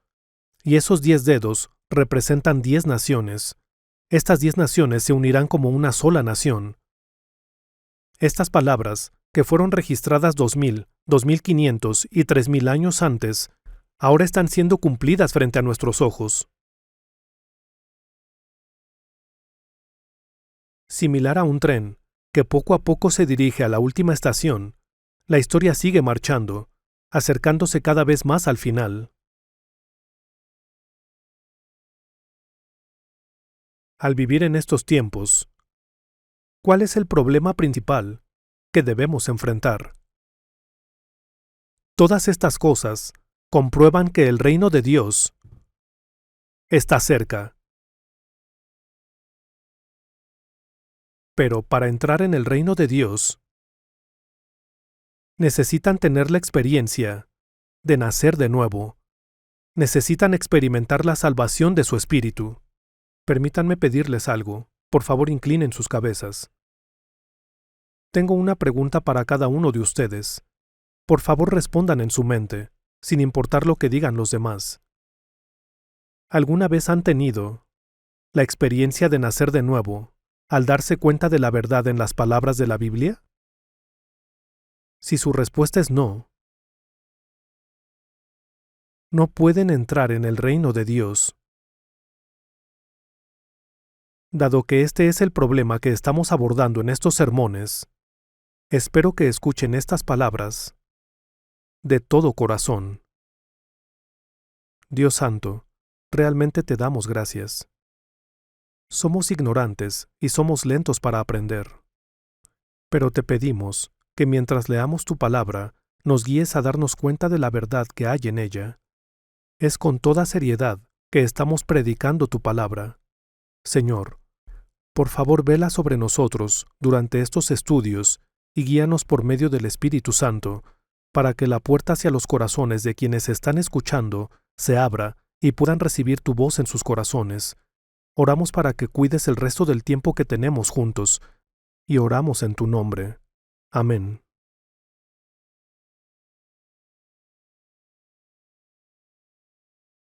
y esos 10 dedos representan 10 naciones. Estas 10 naciones se unirán como una sola nación. Estas palabras, que fueron registradas 2000, 2500 y 3000 años antes, ahora están siendo cumplidas frente a nuestros ojos. Similar a un tren, que poco a poco se dirige a la última estación, la historia sigue marchando, acercándose cada vez más al final. Al vivir en estos tiempos, ¿cuál es el problema principal que debemos enfrentar? Todas estas cosas comprueban que el reino de Dios está cerca. Pero para entrar en el reino de Dios, necesitan tener la experiencia de nacer de nuevo. Necesitan experimentar la salvación de su espíritu. Permítanme pedirles algo. Por favor, inclinen sus cabezas. Tengo una pregunta para cada uno de ustedes. Por favor, respondan en su mente, sin importar lo que digan los demás. ¿Alguna vez han tenido la experiencia de nacer de nuevo al darse cuenta de la verdad en las palabras de la Biblia? Si su respuesta es no, no pueden entrar en el reino de Dios. Dado que este es el problema que estamos abordando en estos sermones, espero que escuchen estas palabras de todo corazón. Dios Santo, realmente te damos gracias. Somos ignorantes y somos lentos para aprender. Pero te pedimos que mientras leamos tu palabra, nos guíes a darnos cuenta de la verdad que hay en ella. Es con toda seriedad que estamos predicando tu palabra. Señor, por favor vela sobre nosotros durante estos estudios y guíanos por medio del Espíritu Santo, para que la puerta hacia los corazones de quienes están escuchando se abra y puedan recibir tu voz en sus corazones. Oramos para que cuides el resto del tiempo que tenemos juntos, y oramos en tu nombre. Amén.